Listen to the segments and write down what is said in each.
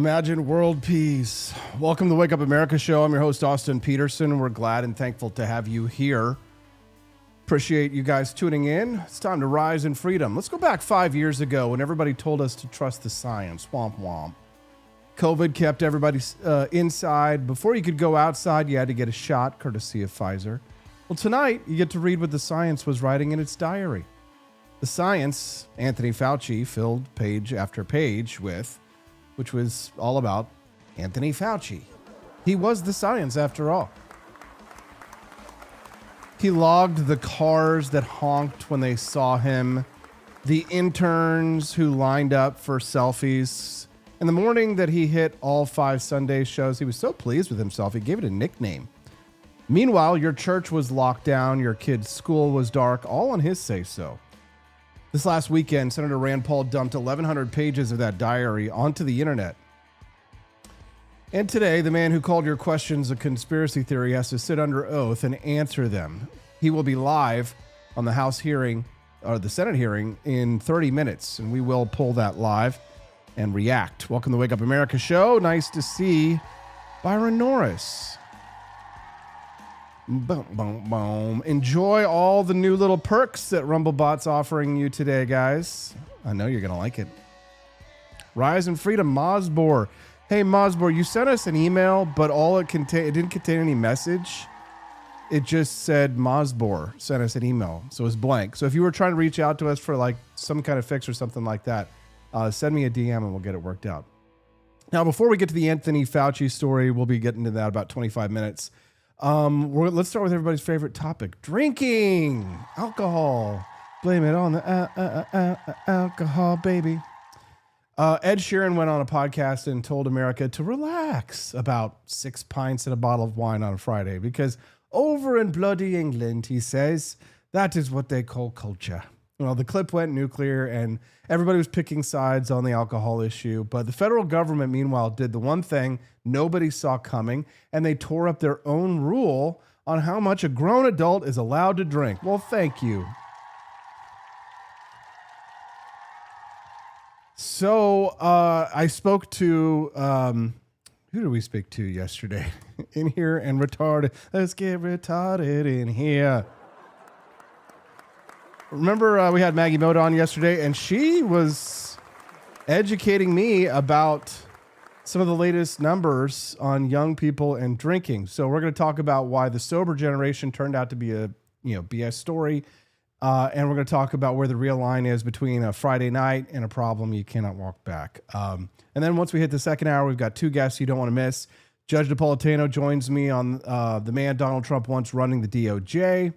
Imagine world peace. Welcome to the Wake Up America show. I'm your host, Austin Petersen. We're glad and thankful to have you here. Appreciate you guys tuning in. It's time to rise in freedom. Let's go back 5 years ago when everybody told us to trust the science. Womp womp. COVID kept everybody inside. Before you could go outside, you had to get a shot, courtesy of Pfizer. Well, tonight, you get to read what the science was writing in its diary. The science, Anthony Fauci filled page after page with, which was all about Anthony Fauci. He was the science after all. He logged the cars that honked when they saw him, the interns who lined up for selfies. In the morning that he hit all 5 Sunday shows, he was so pleased with himself, he gave it a nickname. Meanwhile, your church was locked down, your kid's school was dark, all on his say-so. This last weekend, Senator Rand Paul dumped 1,100 pages of that diary onto the internet. And today, the man who called your questions a conspiracy theory has to sit under oath and answer them. He will be live on the House hearing, or the Senate hearing, in 30 minutes, and we will pull that live and react. Welcome to the Wake Up America show. Nice to see Byron Norris. Boom, boom, boom. Enjoy all the new little perks that RumbleBot's offering you today, guys. I know you're going to like it. Rise in Freedom, Mosbor. Hey, Mosbor, you sent us an email, but it didn't contain any message. It just said Mosbor sent us an email, so it was blank. So if you were trying to reach out to us for like some kind of fix or something like that, send me a DM and we'll get it worked out. Now, before we get to the Anthony Fauci story, we'll be getting to that about 25 minutes. Let's start with everybody's favorite topic, drinking, alcohol. Blame it on the alcohol, baby. Ed Sheeran went on a podcast and told America to relax about 6 pints and a bottle of wine on a Friday because over in bloody England, he says, that is what they call culture. Well, the clip went nuclear and everybody was picking sides on the alcohol issue. But the federal government, meanwhile, did the one thing nobody saw coming, and they tore up their own rule on how much a grown adult is allowed to drink. Well, thank you. So I spoke to, who did we speak to yesterday? In here and retarded. Let's get retarded in here. Remember we had Maggie Moda on yesterday, and she was educating me about some of the latest numbers on young people and drinking. So we're going to talk about why the sober generation turned out to be a BS story, and we're going to talk about where the real line is between a Friday night and a problem you cannot walk back. And then once we hit the second hour, we've got 2 guests you don't want to miss. Judge Napolitano joins me on the man Donald Trump wants running the DOJ.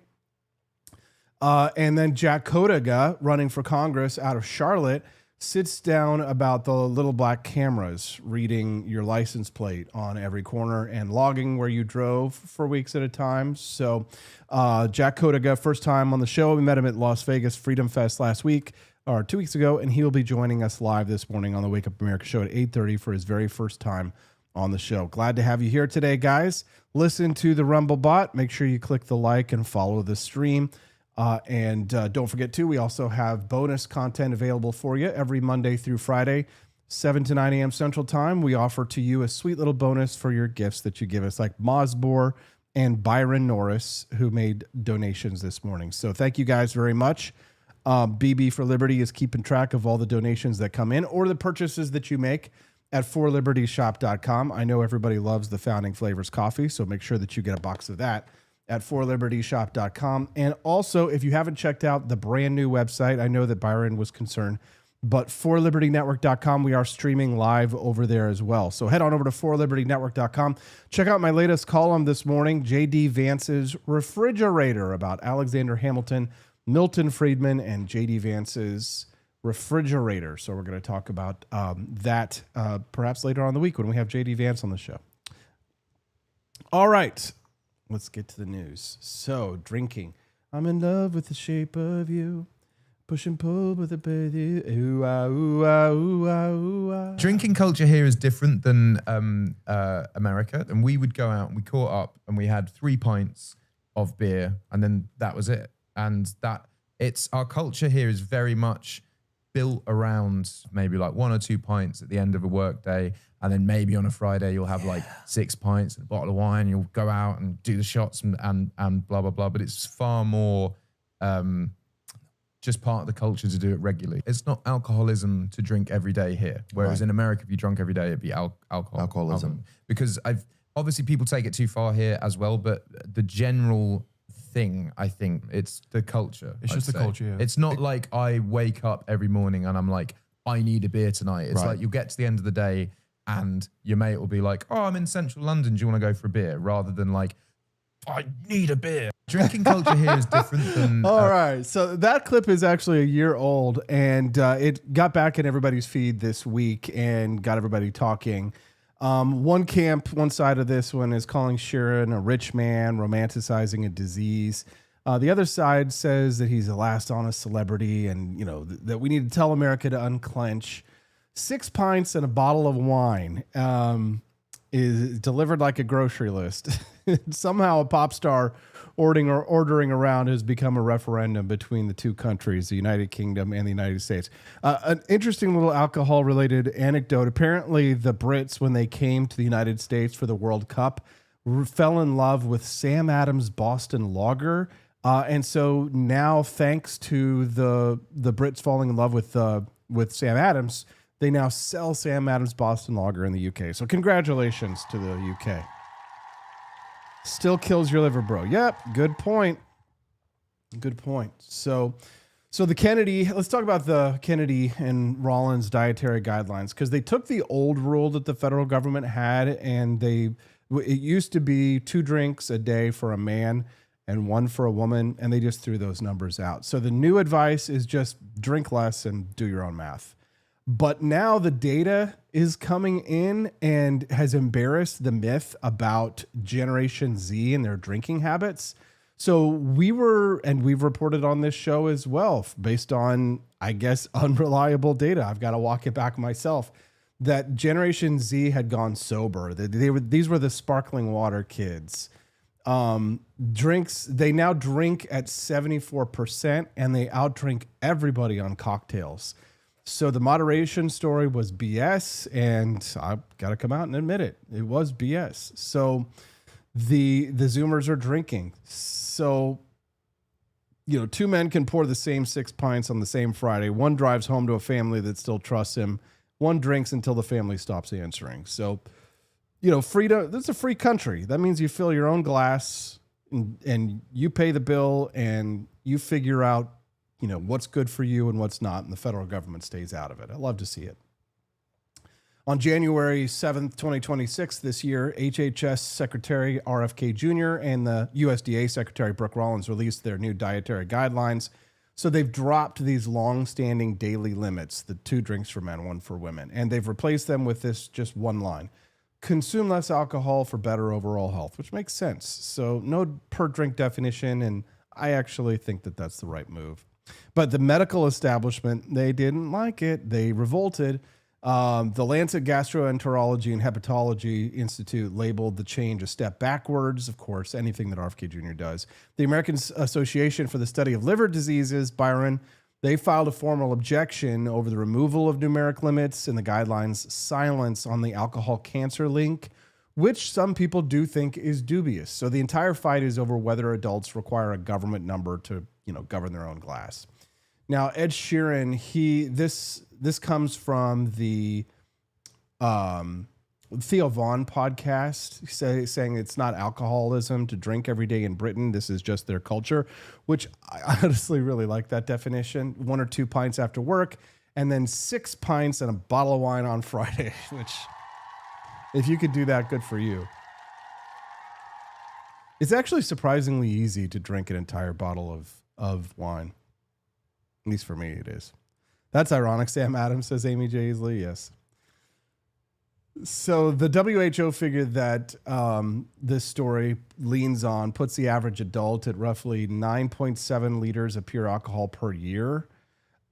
And then Jack Codiga, running for Congress out of Charlotte, sits down about the little black cameras reading your license plate on every corner and logging where you drove for weeks at a time. So Jack Codiga, first time on the show. We met him at Las Vegas Freedom Fest last week, or 2 weeks ago, and he will be joining us live this morning on the Wake Up America show at 8:30 for his very first time on the show. Glad to have you here today, guys. Listen to the Rumble bot. Make sure you click the like and follow the stream. And don't forget, too, we also have bonus content available for you every Monday through Friday, 7 to 9 a.m. Central Time. We offer to you a sweet little bonus for your gifts that you give us, like Mosbor and Byron Norris, who made donations this morning. So thank you guys very much. BB for Liberty is keeping track of all the donations that come in or the purchases that you make at forlibertyshop.com. I know everybody loves the Founding Flavors coffee, so make sure that you get a box of that at forlibertyshop.com. And also, if you haven't checked out the brand new website, I know that Byron was concerned, but forlibertynetwork.com, we are streaming live over there as well. So head on over to forlibertynetwork.com. Check out my latest column this morning, J.D. Vance's Refrigerator, about Alexander Hamilton, Milton Friedman, and J.D. Vance's Refrigerator. So we're going to talk about that perhaps later on in the week when we have J.D. Vance on the show. All right. Let's get to the news. So, drinking. I'm in love with the shape of you. Push and pull with a baby. Ooh, ah, ooh, ah, ooh, ah, ooh, ah. Drinking culture here is different than America. And we would go out and we caught up and we had 3 pints of beer and then that was it. And that it's our culture here is very much built around maybe like 1 or 2 pints at the end of a work day. And then maybe on a Friday, you'll have like 6 pints and a bottle of wine. You'll go out and do the shots and blah, blah, blah. But it's far more just part of the culture to do it regularly. It's not alcoholism to drink every day here. Whereas in America, if you drunk every day, it'd be alcoholism. Because obviously people take it too far here as well. But the general thing, I think it's the culture. It's just the culture. Yeah. It's not like I wake up every morning and I'm like, I need a beer tonight. It's like you'll get to the end of the day and your mate will be like, oh, I'm in central London. Do you want to go for a beer? Rather than like, I need a beer. Drinking culture here is different than... All right. So that clip is actually a year old, and it got back in everybody's feed this week and got everybody talking. One side of this one is calling Sheeran a rich man, romanticizing a disease. The other side says that he's the last honest celebrity and, that we need to tell America to unclench. 6 pints and a bottle of wine is delivered like a grocery list. Somehow a pop star ordering around has become a referendum between the two countries, the United Kingdom and the United States. An interesting little alcohol-related anecdote. Apparently, the Brits, when they came to the United States for the World Cup, fell in love with Sam Adams Boston Lager. And so now, thanks to the Brits falling in love with Sam Adams, they now sell Sam Adams Boston Lager in the UK. So congratulations to the UK. Still kills your liver, bro. Yep, good point. Good point. So the Kennedy, let's talk about the Kennedy and Rollins dietary guidelines, because they took the old rule that the federal government had, and it used to be 2 drinks a day for a man and 1 for a woman, and they just threw those numbers out. So the new advice is just drink less and do your own math. But now the data is coming in and has embarrassed the myth about Generation Z and their drinking habits. So we've reported on this show as well, based on, I guess, unreliable data. I've got to walk it back myself, that Generation Z had gone sober. These were the sparkling water kids. They now drink at 74%, and they outdrink everybody on cocktails. So the moderation story was BS, and I've got to come out and admit it. It was BS. So the Zoomers are drinking. So, 2 men can pour the same 6 pints on the same Friday. One drives home to a family that still trusts him. One drinks until the family stops answering. So, freedom, this is a free country. That means you fill your own glass and you pay the bill and you figure out what's good for you and what's not, and the federal government stays out of it. I love to see it. On January 7th, 2026, this year, HHS Secretary RFK Jr. and the USDA Secretary Brooke Rollins released their new dietary guidelines. So they've dropped these long-standing daily limits, the 2 drinks for men, 1 for women, and they've replaced them with this just one line: consume less alcohol for better overall health, which makes sense. So no per drink definition, and I actually think that that's the right move. But the medical establishment, they didn't like it. They revolted. The Lancet Gastroenterology and Hepatology Institute labeled the change a step backwards. Of course, anything that RFK Jr. does. The American Association for the Study of Liver Diseases, Byron, they filed a formal objection over the removal of numeric limits and the guidelines' silence on the alcohol cancer link, which some people do think is dubious. So the entire fight is over whether adults require a government number to govern their own glass. Now, Ed Sheeran, this comes from the Theo Vaughn podcast, saying it's not alcoholism to drink every day in Britain. This is just their culture, which I honestly really like that definition. 1 or 2 pints after work, and then 6 pints and a bottle of wine on Friday, which, if you could do that, good for you. It's actually surprisingly easy to drink an entire bottle of wine. At least for me, it is. That's ironic. Sam Adams, says Amy Jaisley. Yes. So the WHO figured that this story puts the average adult at roughly 9.7 liters of pure alcohol per year.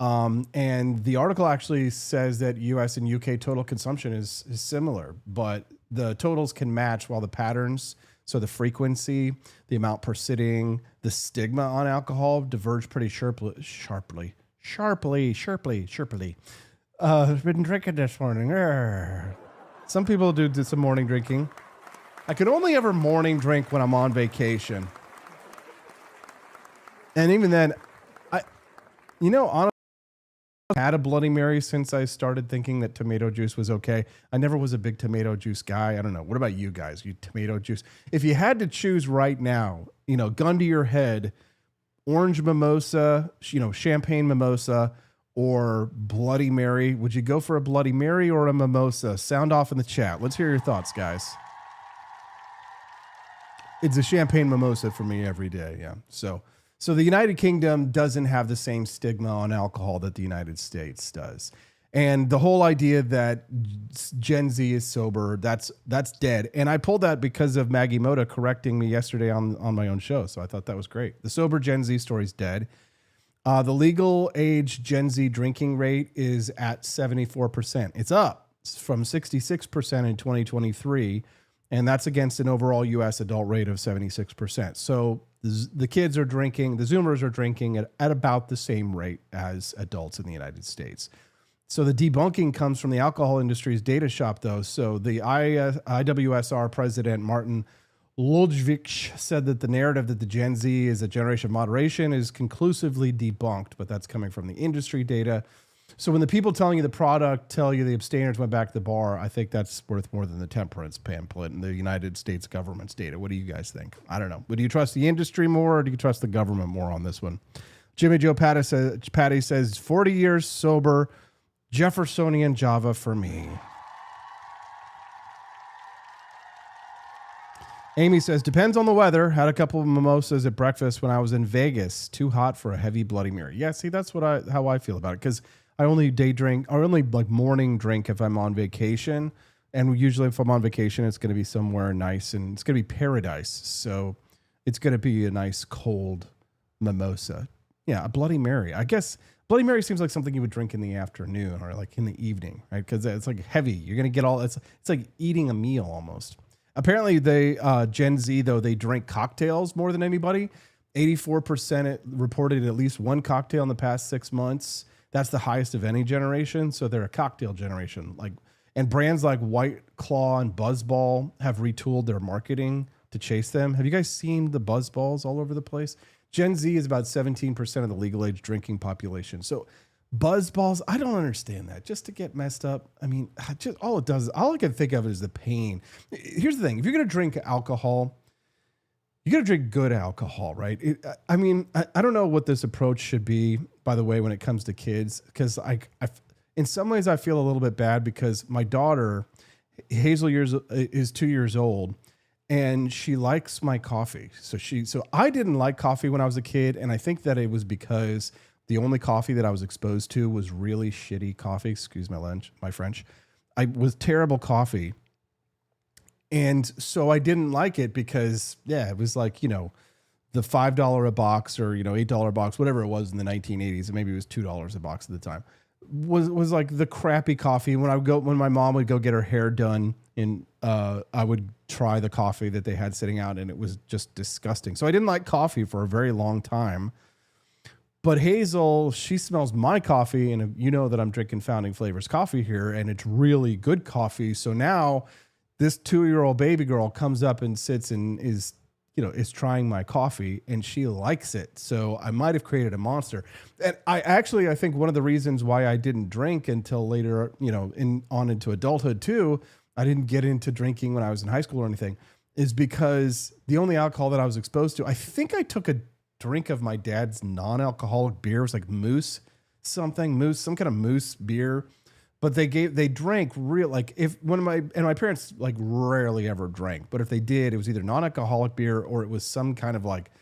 And the article actually says that US and UK total consumption is similar, but the totals can match while the patterns, so the frequency, the amount per sitting, the stigma on alcohol diverge pretty sharply. Sharply. Been drinking this morning. Some people do some morning drinking. I could only ever morning drink when I'm on vacation. And even then, honestly, I had a Bloody Mary since I started thinking that tomato juice was okay. I never was a big tomato juice guy. I don't know. What about you guys? You tomato juice? If you had to choose right now, gun to your head, orange mimosa, champagne mimosa, or Bloody Mary, would you go for a Bloody Mary or a mimosa? Sound off in the chat. Let's hear your thoughts, guys. It's a champagne mimosa for me every day. Yeah. So the United Kingdom doesn't have the same stigma on alcohol that the United States does. And the whole idea that Gen Z is sober, that's dead. And I pulled that because of Maggie Moda correcting me yesterday on my own show. So I thought that was great. The sober Gen Z story is dead. The legal age Gen Z drinking rate is at 74%. It's up from 66% in 2023. And that's against an overall U.S. adult rate of 76%. So the kids are drinking, the Zoomers are drinking at about the same rate as adults in the United States. So the debunking comes from the alcohol industry's data shop, though. So the IWSR president, Martin Ludwig, said that the narrative that the Gen Z is a generation of moderation is conclusively debunked, but that's coming from the industry data. So when the people telling you the product tell you the abstainers went back to the bar, I think that's worth more than the temperance pamphlet and the United States government's data. What do you guys think? I don't know. But do you trust the industry more or do you trust the government more on this one? Jimmy Joe Patty says 40 years sober, Jeffersonian Java for me. Amy says, depends on the weather. Had a couple of mimosas at breakfast when I was in Vegas. Too hot for a heavy Bloody Mary. Yeah, see, that's how I feel about it. Because I only day drink, or only like morning drink if I'm on vacation. And usually if I'm on vacation, it's going to be somewhere nice and it's going to be paradise. So it's going to be a nice cold mimosa. Yeah, a Bloody Mary. I guess Bloody Mary seems like something you would drink in the afternoon or like in the evening, right? Because it's like heavy. You're going to get it's like eating a meal almost. Apparently they, Gen Z though, they drink cocktails more than anybody. 84% reported at least one cocktail in the past 6 months. That's the highest of any generation. So they're a cocktail generation. And brands like White Claw and Buzzball have retooled their marketing to chase them. Have you guys seen the Buzzballs all over the place? Gen Z is about 17% of the legal age drinking population. So Buzzballs, I don't understand that. Just to get messed up. I mean, just all it does, all I can think of is the pain. Here's the thing. If you're going to drink alcohol, you got to drink good alcohol, right? I don't know what this approach should be, by the way, when it comes to kids, because in some ways I feel a little bit bad because my daughter, Hazel is 2 years old, and she likes my coffee. So I didn't like coffee when I was a kid, and I think that it was because the only coffee that I was exposed to was really shitty coffee. Excuse my French. I was terrible coffee. And so I didn't like it because, yeah, it was like, the $5 a box or, $8 a box, whatever it was in the 1980s. And maybe it was $2 a box at the time. Was like the crappy coffee. When my mom would go get her hair done, I would try the coffee that they had sitting out, and it was just disgusting. So I didn't like coffee for a very long time. But Hazel, she smells my coffee, and you know that I'm drinking Founding Flavors coffee here, and it's really good coffee. So now this 2-year-old baby girl comes up and sits and is trying my coffee, and she likes it. So I might have created a monster. And I think one of the reasons why I didn't drink until later, on into adulthood too, I didn't get into drinking when I was in high school or anything, is because the only alcohol that I was exposed to, I think I took a drink of my dad's non-alcoholic beer. It was like some kind of moose beer. But they drank real, like my parents like rarely ever drank, but if they did, it was either non-alcoholic beer or it was some kind of like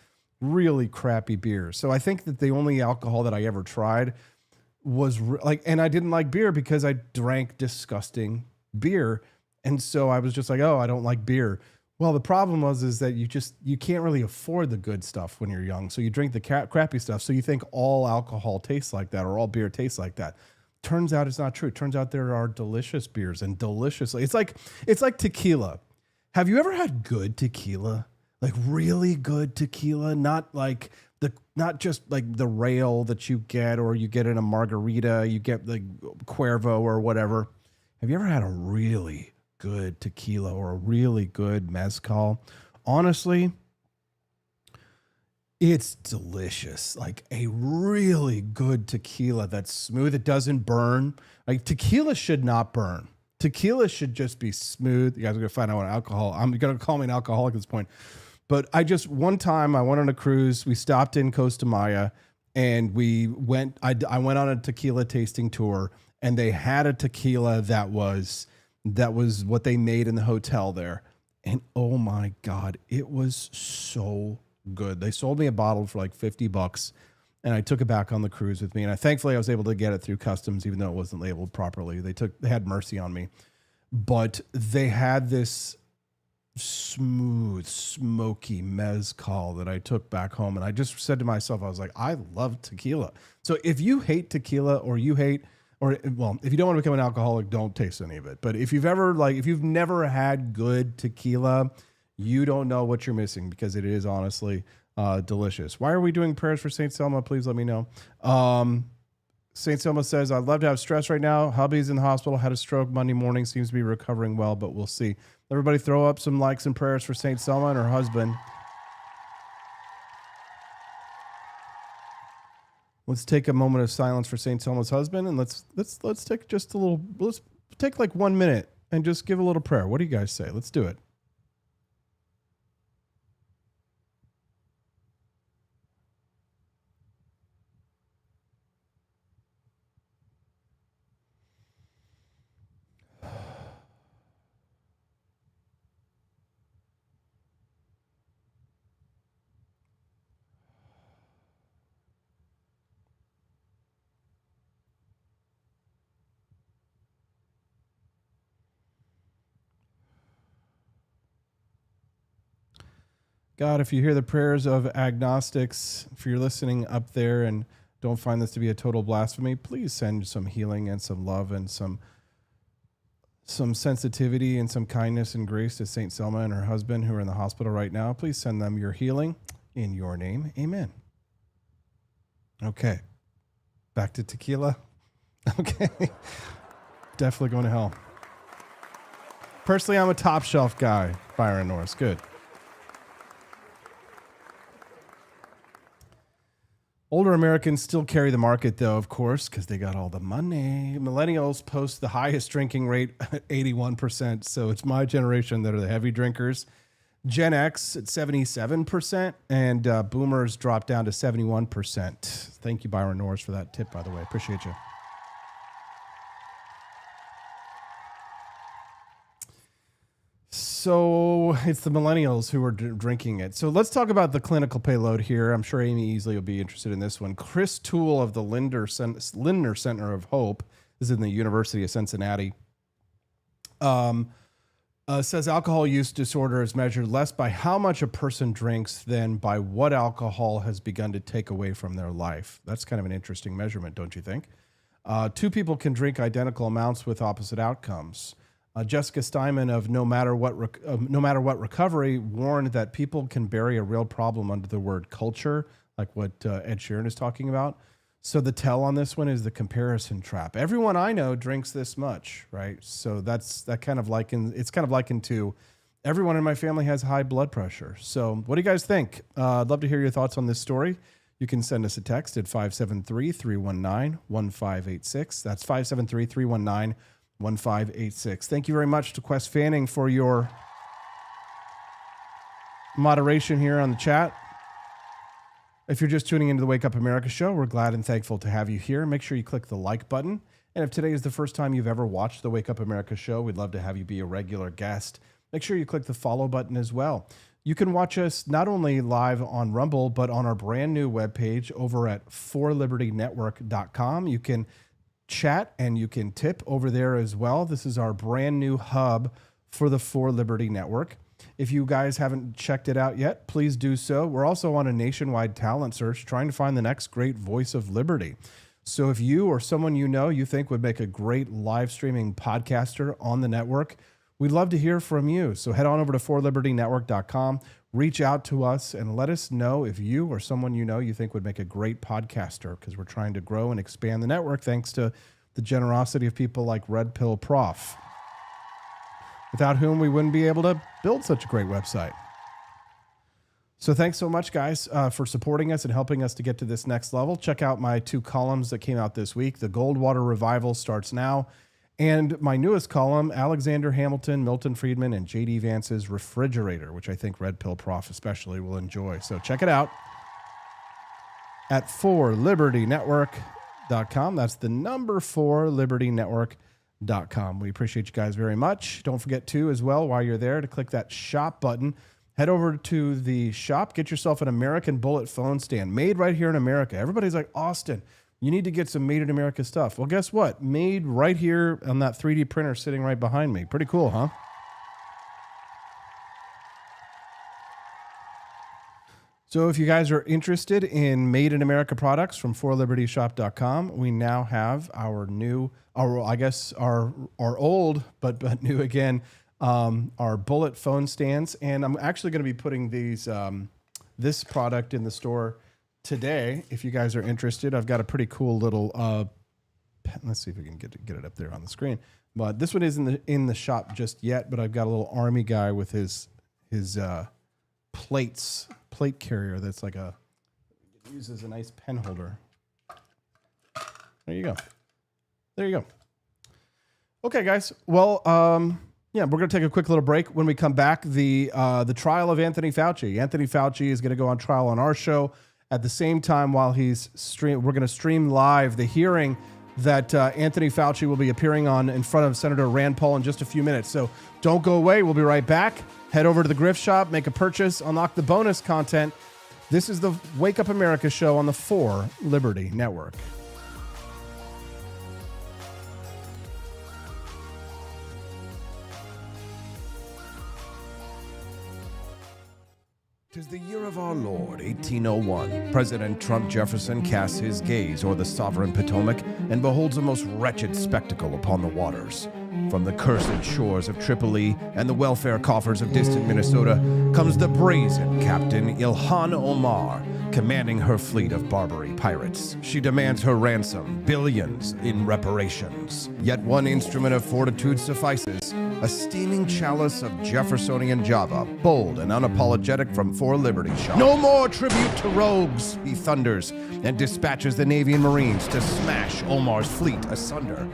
really crappy beer. So I think that the only alcohol that I ever tried was and I didn't like beer because I drank disgusting beer. And so I was just like, oh, I don't like beer. Well, the problem is that you can't really afford the good stuff when you're young. So you drink the crappy stuff. So you think all alcohol tastes like that or all beer tastes like that. Turns out it's not true. It turns out there are delicious beers and it's like tequila. Have you ever had good tequila? Like really good tequila, not like not just like the rail that you get, or you get in a margarita, you get like Cuervo or whatever. Have you ever had a really good tequila or a really good mezcal? Honestly, it's delicious. Like a really good tequila that's smooth. It doesn't burn. Like tequila should not burn. Tequila should just be smooth. You guys are going to find out what alcohol. I'm going to call me an alcoholic at this point. But one time I went on a cruise. We stopped in Costa Maya and I went on a tequila tasting tour, and they had a tequila that was what they made in the hotel there. And oh my God, it was so good. They sold me a bottle for like $50, and I took it back on the cruise with me. And thankfully I was able to get it through customs, even though it wasn't labeled properly. They had mercy on me, but they had this smooth, smoky mezcal that I took back home. And I just said to myself, I was like, I love tequila. So if you hate tequila, or if you don't want to become an alcoholic, don't taste any of it. But if you've never had good tequila, you don't know what you're missing, because it is honestly delicious. Why are we doing prayers for St. Selma? Please let me know. St. Selma says, I'd love to have stress right now. Hubby's in the hospital, had a stroke Monday morning, seems to be recovering well, but we'll see. Everybody throw up some likes and prayers for St. Selma and her husband. Let's take a moment of silence for St. Selma's husband, and let's take just a little, let's take like 1 minute and just give a little prayer. What do you guys say? Let's do it. God, if you hear the prayers of agnostics, if you're listening up there and don't find this to be a total blasphemy, please send some healing and some love and some sensitivity and some kindness and grace to St. Selma and her husband, who are in the hospital right now. Please send them your healing in your name. Amen. Okay. Back to tequila. Okay. Definitely going to hell. Personally, I'm a top shelf guy. Byron Norris. Good. Older Americans still carry the market, though, of course, because they got all the money. Millennials post the highest drinking rate at 81%. So it's my generation that are the heavy drinkers. Gen X at 77%, and boomers dropped down to 71%. Thank you, Byron Norris, for that tip, by the way. Appreciate you. So it's the millennials who are drinking it. So let's talk about the clinical payload here. I'm sure Amy Easley will be interested in this one. Chris Toole of the Lindner Center of Hope, this is in the University of Cincinnati, says alcohol use disorder is measured less by how much a person drinks than by what alcohol has begun to take away from their life. That's kind of an interesting measurement, don't you think? Two people can drink identical amounts with opposite outcomes. Jessica Steinman of No Matter What Recovery warned that people can bury a real problem under the word culture, like what Ed Sheeran is talking about. So the tell on this one is the comparison trap. Everyone I know drinks this much, right? So it's kind of likened to everyone in my family has high blood pressure. So what do you guys think? I'd love to hear your thoughts on this story. You can send us a text at 573-319-1586. That's 573-319-1586. Thank you very much to Quest Fanning for your moderation here on the chat. If you're just tuning into the Wake Up America show, we're glad and thankful to have you here. Make sure you click the like button. And if today is the first time you've ever watched the Wake Up America show, we'd love to have you be a regular guest. Make sure you click the follow button as well. You can watch us not only live on Rumble, but on our brand new webpage over at forlibernetwork.com. You can chat and you can tip over there as well. This is our brand new hub for the For Liberty Network. If you guys haven't checked it out yet, please do so. We're also on a nationwide talent search trying to find the next great voice of liberty. So if you or someone you know you think would make a great live streaming podcaster on the network, we'd love to hear from you. So head on over to forlibernetwork.com. reach out to us and let us know if you or someone you know you think would make a great podcaster, because we're trying to grow and expand the network thanks to the generosity of people like Red Pill Prof, without whom we wouldn't be able to build such a great website. So thanks so much, guys, for supporting us and helping us to get to this next level. Check out my 2 columns that came out this week. The Goldwater Revival starts now. And my newest column, Alexander Hamilton, Milton Friedman, and J.D. Vance's Refrigerator, which I think Red Pill Prof especially will enjoy. So check it out at 4libertynetwork.com. That's the number 4libertynetwork.com. We appreciate you guys very much. Don't forget to, as well, while you're there, to click that shop button. Head over to the shop. Get yourself an American Bullet phone stand made right here in America. Everybody's like, Austin, you need to get some made in America stuff. Well, guess what? Made right here on that 3D printer sitting right behind me. Pretty cool, huh? So if you guys are interested in Made in America products from 4libertyshop.com, we now have our new, our old, but new again, our Bullet phone stands. And I'm actually going to be putting these, this product in the store today. If you guys are interested, I've got a pretty cool little, let's see if we can get it up there on the screen. But this one isn't in the shop just yet, but I've got a little army guy with his plate carrier that's like it uses a nice pen holder. There you go. There you go. Okay, guys. Well, yeah, we're going to take a quick little break. When we come back, the trial of Anthony Fauci. Anthony Fauci is going to go on trial on our show at the same time while we're going to stream live the hearing that Anthony Fauci will be appearing on in front of Senator Rand Paul in just a few minutes. So don't go away. We'll be right back. Head over to the Grift Shop, make a purchase, unlock the bonus content. This is the Wake Up America show on the 4 Liberty Network. 'Tis the year of our Lord, 1801. President Trump Jefferson casts his gaze o'er the sovereign Potomac and beholds a most wretched spectacle upon the waters. From the cursed shores of Tripoli and the welfare coffers of distant Minnesota comes the brazen Captain Ilhan Omar, commanding her fleet of Barbary pirates. She demands her ransom, billions in reparations. Yet one instrument of fortitude suffices, a steaming chalice of Jeffersonian Java, bold and unapologetic from 4 Liberty Shop. No more tribute to rogues, he thunders, and dispatches the Navy and Marines to smash Omar's fleet asunder.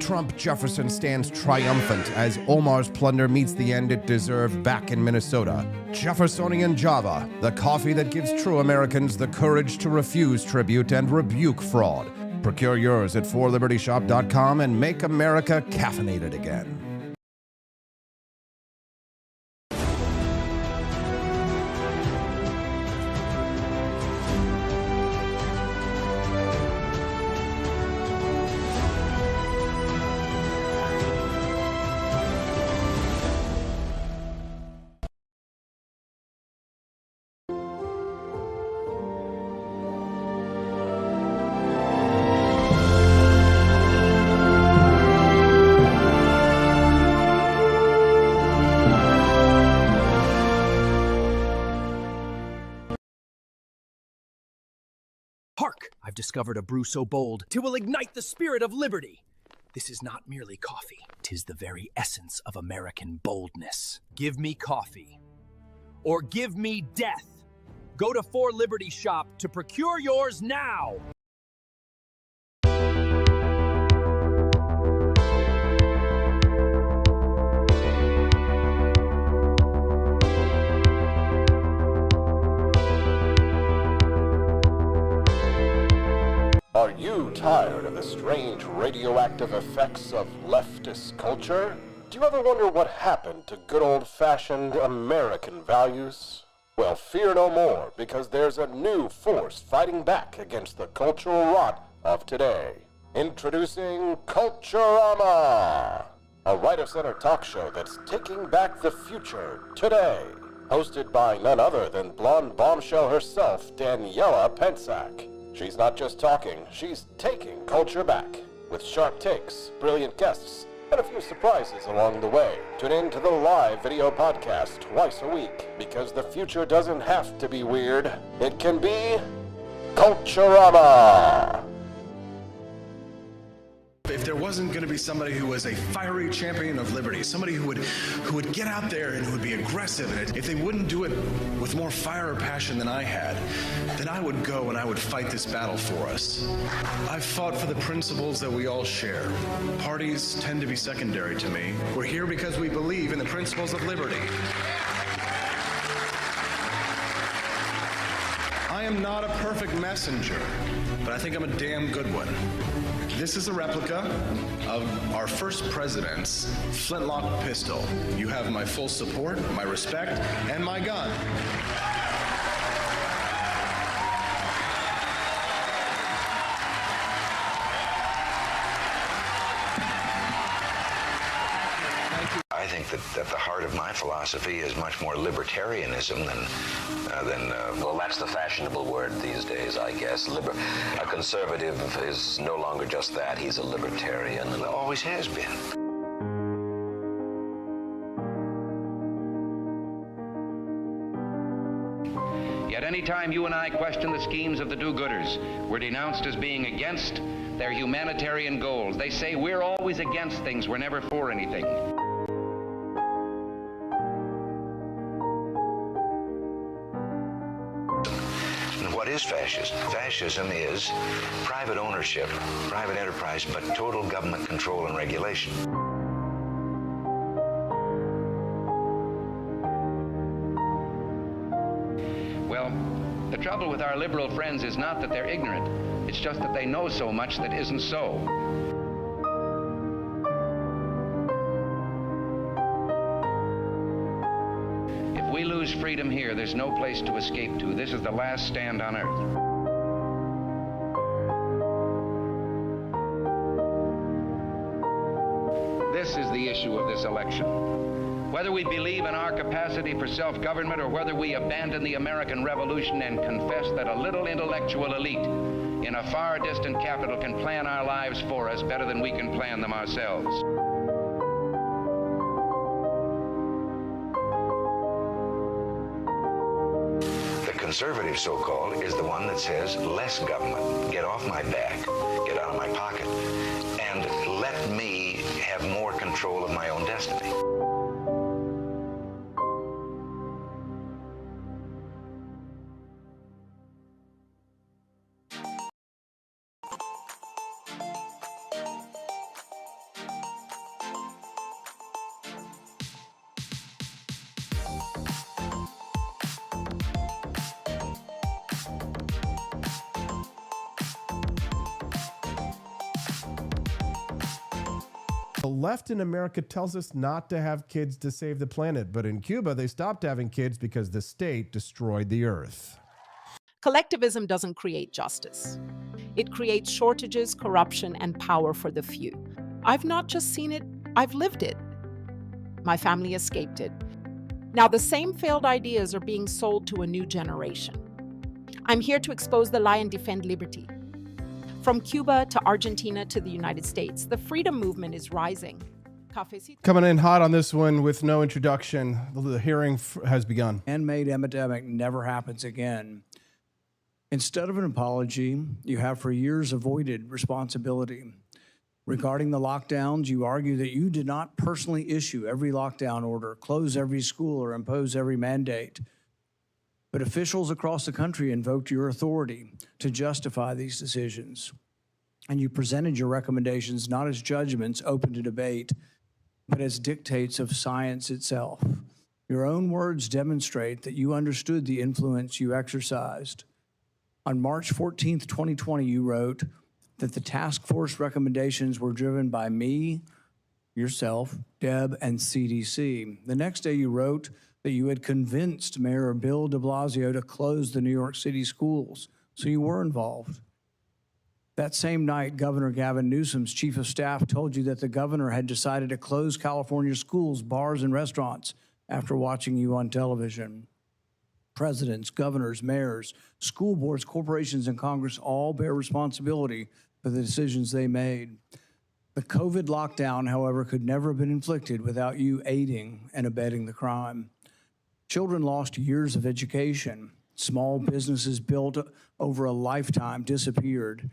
Trump Jefferson stands triumphant as Omar's plunder meets the end it deserved back in Minnesota. Jeffersonian Java, the coffee that gives true Americans the courage to refuse tribute and rebuke fraud. Procure yours at 4libertyshop.com and make America caffeinated again. Hark! I've discovered a brew so bold, 'twill ignite the spirit of liberty. This is not merely coffee, 'tis the very essence of American boldness. Give me coffee, or give me death. Go to 4 Liberty Shop to procure yours now. Are you tired of the strange radioactive effects of leftist culture? Do you ever wonder what happened to good old-fashioned American values? Well, fear no more, because there's a new force fighting back against the cultural rot of today. Introducing Culturama, a right-of-center talk show that's taking back the future today. Hosted by none other than blonde bombshell herself, Daniela Pensack. She's not just talking, she's taking culture back. With sharp takes, brilliant guests, and a few surprises along the way. Tune in to the live video podcast twice a week, because the future doesn't have to be weird. It can be Culturama! If there wasn't going to be somebody who was a fiery champion of liberty, somebody who would get out there and who would be aggressive, and if they wouldn't do it with more fire or passion than I had, then I would go and I would fight this battle for us. I've fought for the principles that we all share. Parties tend to be secondary to me. We're here because we believe in the principles of liberty. I am not a perfect messenger, but I think I'm a damn good one. This is a replica of our first president's flintlock pistol. You have my full support, my respect, and my gun. I think that the heart of my philosophy is much more libertarianism than well, that's the fashionable word these days, I guess. A conservative is no longer just that. He's a libertarian, and always has been. Yet any time you and I question the schemes of the do-gooders, we're denounced as being against their humanitarian goals. They say we're always against things, we're never for anything. What is fascism? Fascism is private ownership, private enterprise, but total government control and regulation. Well, the trouble with our liberal friends is not that they're ignorant. It's just that they know so much that isn't so. If we lose freedom here, there's no place to escape to. This is the last stand on earth. This is the issue of this election. Whether we believe in our capacity for self-government or whether we abandon the American Revolution and confess that a little intellectual elite in a far distant capital can plan our lives for us better than we can plan them ourselves. Conservative, so-called, is the one that says less government, get off my back, get out of my pocket, and let me have more control of my own destiny. The left in America tells us not to have kids to save the planet, but in Cuba, they stopped having kids because the state destroyed the earth. Collectivism doesn't create justice. It creates shortages, corruption, and power for the few. I've not just seen it, I've lived it. My family escaped it. Now the same failed ideas are being sold to a new generation. I'm here to expose the lie and defend liberty. From Cuba to Argentina to the United States, the freedom movement is rising. Coming in hot on this one with no introduction, the hearing has begun. Man-made epidemic never happens again. Instead of an apology, you have for years avoided responsibility. Regarding the lockdowns, you argue that you did not personally issue every lockdown order, close every school, or impose every mandate. But officials across the country invoked your authority to justify these decisions. And you presented your recommendations not as judgments open to debate, but as dictates of science itself. Your own words demonstrate that you understood the influence you exercised. On March 14th, 2020, you wrote that the task force recommendations were driven by me, yourself, Deb, and CDC. The next day you wrote that you had convinced Mayor Bill de Blasio to close the New York City schools, so you were involved. That same night, Governor Gavin Newsom's chief of staff told you that the governor had decided to close California schools, bars, and restaurants after watching you on television. Presidents, governors, mayors, school boards, corporations, and Congress all bear responsibility for the decisions they made. The COVID lockdown, however, could never have been inflicted without you aiding and abetting the crime. Children lost years of education. Small businesses built over a lifetime disappeared.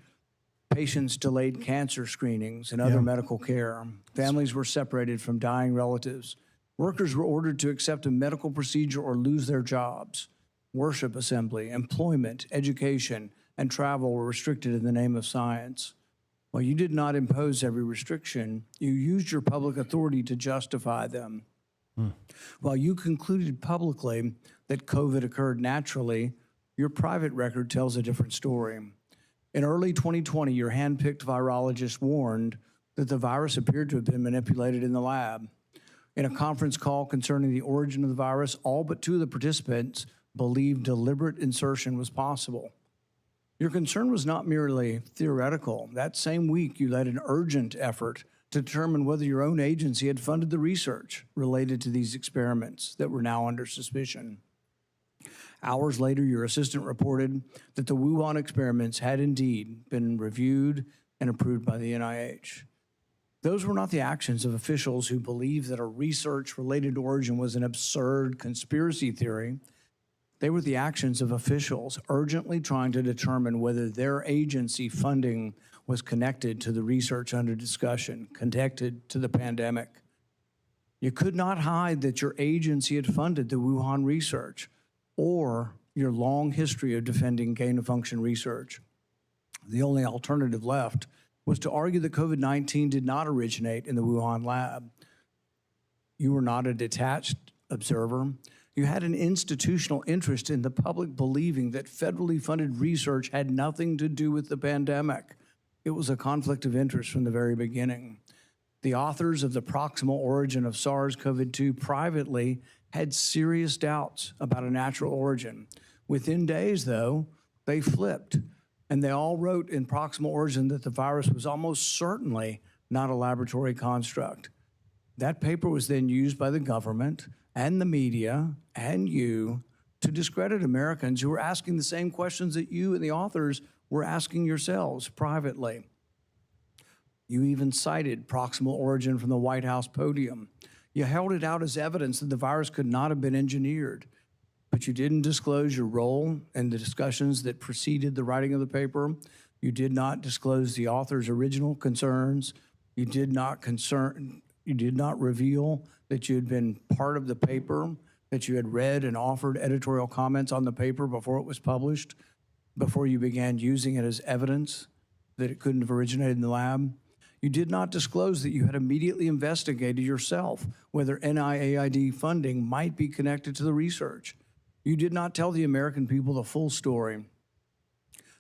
Patients delayed cancer screenings and other medical care. Families were separated from dying relatives. Workers were ordered to accept a medical procedure or lose their jobs. Worship assembly, employment, education, and travel were restricted in the name of science. While you did not impose every restriction, you used your public authority to justify them. While you concluded publicly that COVID occurred naturally, your private record tells a different story. In early 2020, your hand-picked virologist warned that the virus appeared to have been manipulated in the lab. In a conference call concerning the origin of the virus, all but 2 of the participants believed deliberate insertion was possible. Your concern was not merely theoretical. That same week, you led an urgent effort to determine whether your own agency had funded the research related to these experiments that were now under suspicion. Hours later, your assistant reported that the Wuhan experiments had indeed been reviewed and approved by the NIH. Those were not the actions of officials who believed that a research-related origin was an absurd conspiracy theory. They were the actions of officials urgently trying to determine whether their agency funding was connected to the research under discussion, connected to the pandemic. You could not hide that your agency had funded the Wuhan research or your long history of defending gain-of-function research. The only alternative left was to argue that COVID-19 did not originate in the Wuhan lab. You were not a detached observer. You had an institutional interest in the public believing that federally funded research had nothing to do with the pandemic. It was a conflict of interest from the very beginning. The authors of the proximal origin of SARS-CoV-2 privately had serious doubts about a natural origin. Within days, though, they flipped, and they all wrote in proximal origin that the virus was almost certainly not a laboratory construct. That paper was then used by the government and the media and you to discredit Americans who were asking the same questions that you and the authors were asking yourselves privately. You even cited proximal origin from the White House podium. You held it out as evidence that the virus could not have been engineered, but you didn't disclose your role in the discussions that preceded the writing of the paper. You did not disclose the author's original concerns. You did not reveal that you had been part of the paper, that you had read and offered editorial comments on the paper before it was published, before you began using it as evidence that it couldn't have originated in the lab. You did not disclose that you had immediately investigated yourself whether NIAID funding might be connected to the research. You did not tell the American people the full story.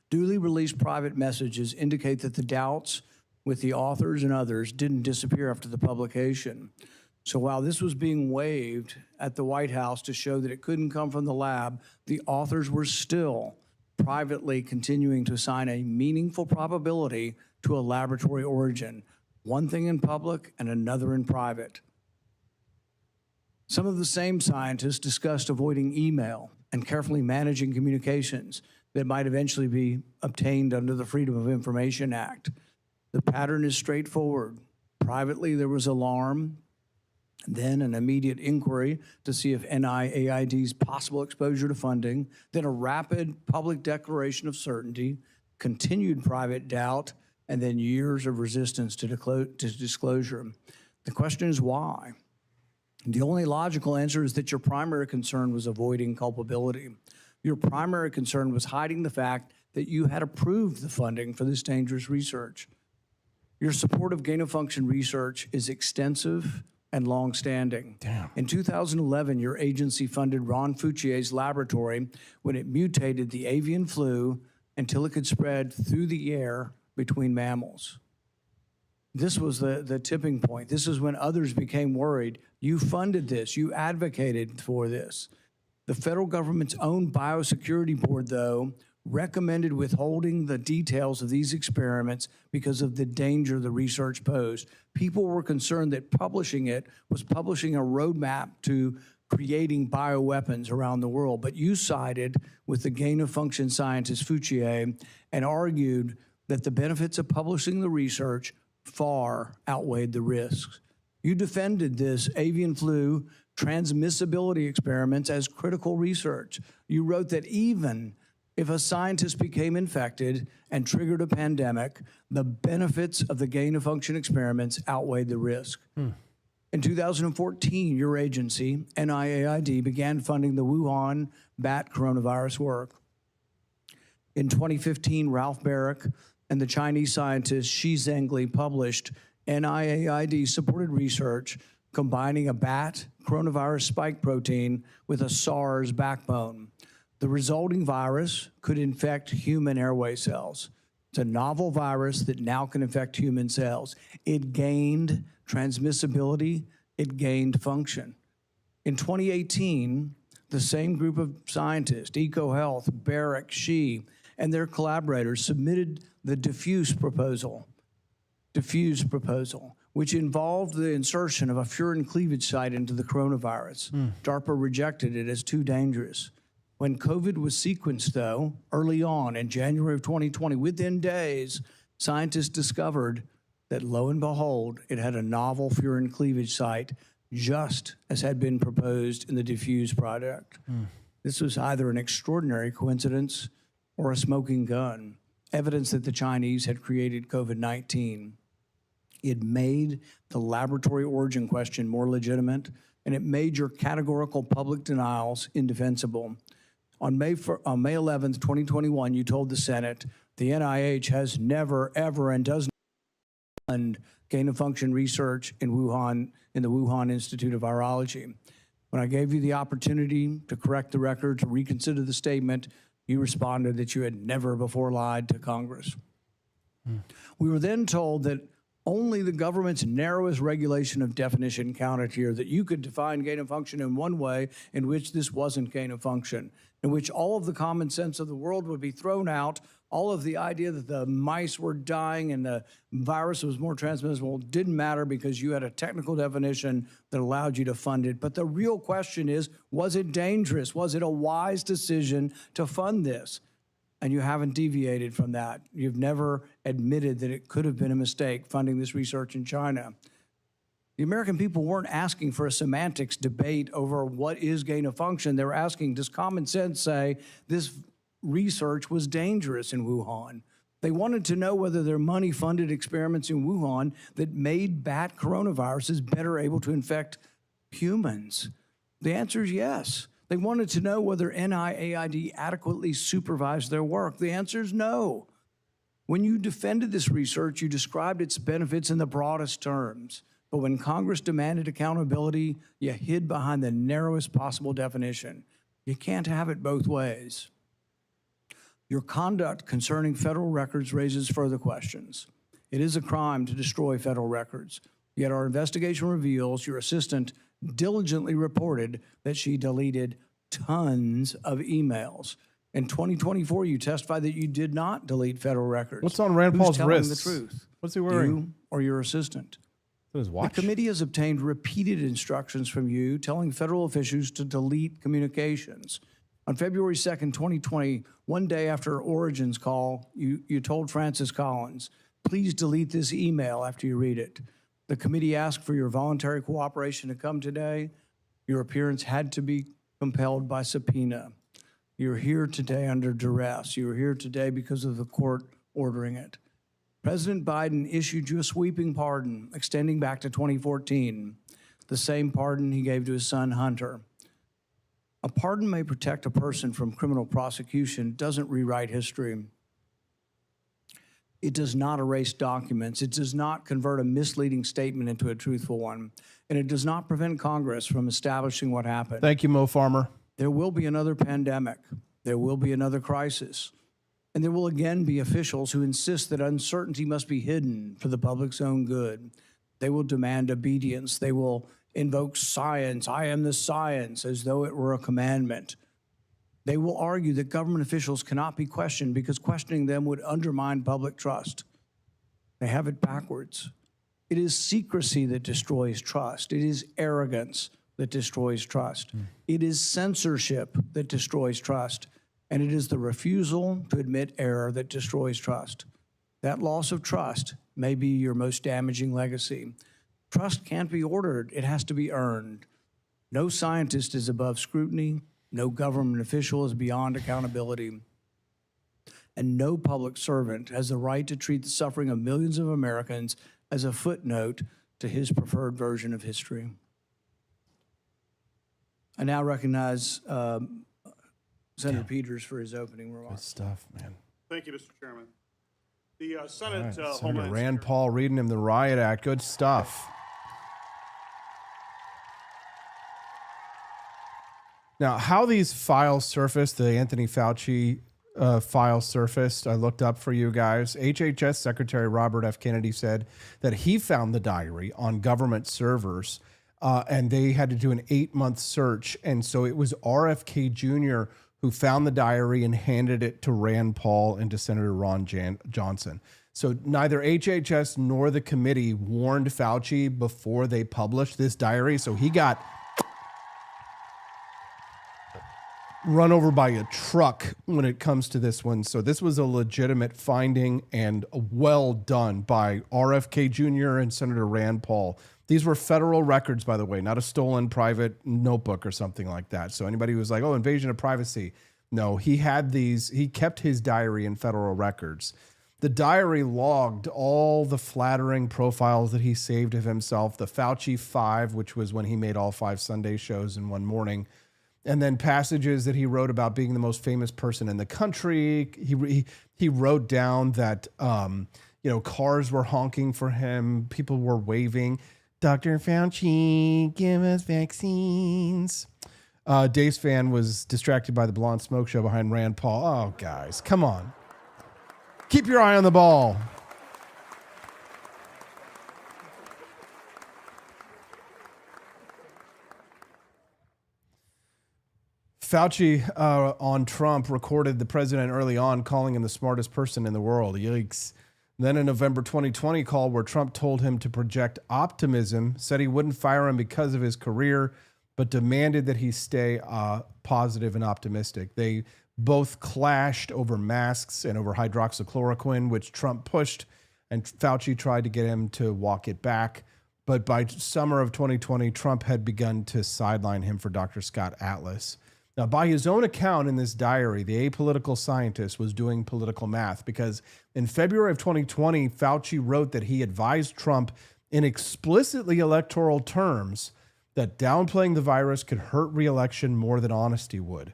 Duly released private messages indicate that the doubts with the authors and others didn't disappear after the publication. So while this was being waved at the White House to show that it couldn't come from the lab, the authors were still privately continuing to assign a meaningful probability to a laboratory origin, one thing in public and another in private. Some of the same scientists discussed avoiding email and carefully managing communications that might eventually be obtained under the Freedom of Information Act. The pattern is straightforward. Privately, there was alarm, then an immediate inquiry to see if NIAID's possible exposure to funding, then a rapid public declaration of certainty, continued private doubt, and then years of resistance to disclosure. The question is why? The only logical answer is that your primary concern was avoiding culpability. Your primary concern was hiding the fact that you had approved the funding for this dangerous research. Your support of gain-of-function research is extensive and long-standing. In 2011, your agency funded Ron Fauci's laboratory when it mutated the avian flu until it could spread through the air between mammals. This was the tipping point. This is when others became worried. You funded this. You advocated for this. The federal government's own biosecurity board, though, recommended withholding the details of these experiments because of the danger the research posed. People were concerned that publishing it was publishing a roadmap to creating bioweapons around the world. But you sided with the gain-of-function scientist Fauci and argued that the benefits of publishing the research far outweighed the risks. You defended this avian flu transmissibility experiments as critical research. You wrote that even if a scientist became infected and triggered a pandemic, the benefits of the gain-of-function experiments outweighed the risk. In 2014, your agency, NIAID, began funding the Wuhan bat coronavirus work. In 2015, Ralph Barrick and the Chinese scientist Shi Zhengli published NIAID-supported research combining a bat coronavirus spike protein with a SARS backbone. The resulting virus could infect human airway cells. It's a novel virus that now can infect human cells. It gained transmissibility, it gained function. In 2018, the same group of scientists, EcoHealth, Barrick, Shi, and their collaborators submitted the DEFUSE proposal, which involved the insertion of a Furin cleavage site into the coronavirus. DARPA rejected it as too dangerous. When COVID was sequenced, though, early on in January of 2020, within days, scientists discovered that, lo and behold, it had a novel Furin cleavage site, just as had been proposed in the DEFUSE project. This was either an extraordinary coincidence or a smoking gun, evidence that the Chinese had created COVID-19. It made the laboratory origin question more legitimate, and it made your categorical public denials indefensible. On May 11th, 2021, you told the Senate, the NIH has never, ever, and does not fund gain-of-function research in Wuhan, in the Wuhan Institute of Virology. When I gave you the opportunity to correct the record, to reconsider the statement, you responded that you had never before lied to Congress. We were then told that only the government's narrowest regulation of definition counted here, that you could define gain of function in one way in which this wasn't gain of function, in which all of the common sense of the world would be thrown out, all of the idea that the mice were dying and the virus was more transmissible didn't matter because you had a technical definition that allowed you to fund it. But the real question is, was it dangerous? Was it a wise decision to fund this? And you haven't deviated from that. You've never admitted that it could have been a mistake funding this research in China. The American people weren't asking for a semantics debate over what is gain of function. They were asking, does common sense say this research was dangerous in Wuhan? They wanted to know whether their money-funded experiments in Wuhan that made bat coronaviruses better able to infect humans. The answer is yes. They wanted to know whether NIAID adequately supervised their work. The answer is no. When you defended this research, you described its benefits in the broadest terms. But when Congress demanded accountability, you hid behind the narrowest possible definition. You can't have it both ways. Your conduct concerning federal records raises further questions. It is a crime to destroy federal records. Yet our investigation reveals your assistant diligently reported that she deleted tons of emails. In 2024, you testified that you did not delete federal records. What's on Rand Paul's wrist? Who's telling the truth? What's he wearing? You or your assistant? His watch? The committee has obtained repeated instructions from you telling federal officials to delete communications. On February 2nd, 2020, one day after Origin's call, you told Francis Collins, please delete this email after you read it. The committee asked for your voluntary cooperation to come today. Your appearance had to be compelled by subpoena. You're here today under duress. You're here today because of the court ordering it. President Biden issued you a sweeping pardon extending back to 2014, the same pardon he gave to his son Hunter. A pardon may protect a person from criminal prosecution, doesn't rewrite history. It does not erase documents. It does not convert a misleading statement into a truthful one. And it does not prevent Congress from establishing what happened. Thank you, Mo Farmer. There will be another pandemic. There will be another crisis. And there will again be officials who insist that uncertainty must be hidden for the public's own good. They will demand obedience. They will invoke science. I am the science, as though it were a commandment. They will argue that government officials cannot be questioned because questioning them would undermine public trust. They have it backwards. It is secrecy that destroys trust. It is arrogance that destroys trust. It is censorship that destroys trust. And it is the refusal to admit error that destroys trust. That loss of trust may be your most damaging legacy. Trust can't be ordered. It has to be earned. No scientist is above scrutiny. No government official is beyond accountability. And no public servant has the right to treat the suffering of millions of Americans as a footnote to his preferred version of history. I now recognize Senator Peters for his opening remarks. Good stuff, man. Thank you, Mr. Chairman. The Senate Right. Senator Homeland Rand Security. Paul reading him the Riot Act. Good stuff. Now, how these files surfaced, the Anthony Fauci file surfaced, I looked up for you guys. HHS Secretary Robert F. Kennedy said that he found the diary on government servers, and they had to do an 8-month search. And so it was RFK Jr. who found the diary and handed it to Rand Paul and to Senator Ron Johnson. So neither HHS nor the committee warned Fauci before they published this diary. So he got run over by a truck when it comes to this one. So this was a legitimate finding and well done by RFK Jr. and Senator Rand Paul. These were federal records, by the way, not a stolen private notebook or something like that. So anybody who was like, oh, invasion of privacy. No, he had these, he kept his diary in federal records. The diary logged all the flattering profiles that he saved of himself, the Fauci 5, which was when he made all 5 Sunday shows in one morning, and then passages that he wrote about being the most famous person in the country. He wrote down that cars were honking for him, people were waving, Dr. Fauci, give us vaccines. Dave's fan was distracted by the blonde smoke show behind Rand Paul. Oh, guys, come on. Keep your eye on the ball. Fauci on Trump recorded the president early on, calling him the smartest person in the world. Yikes. Then a November 2020 call where Trump told him to project optimism, said he wouldn't fire him because of his career, but demanded that he stay positive and optimistic. They both clashed over masks and over hydroxychloroquine, which Trump pushed, and Fauci tried to get him to walk it back. But by summer of 2020, Trump had begun to sideline him for Dr. Scott Atlas. Now, by his own account in this diary, the apolitical scientist was doing political math, because in February of 2020, Fauci wrote that he advised Trump in explicitly electoral terms that downplaying the virus could hurt re-election more than honesty would.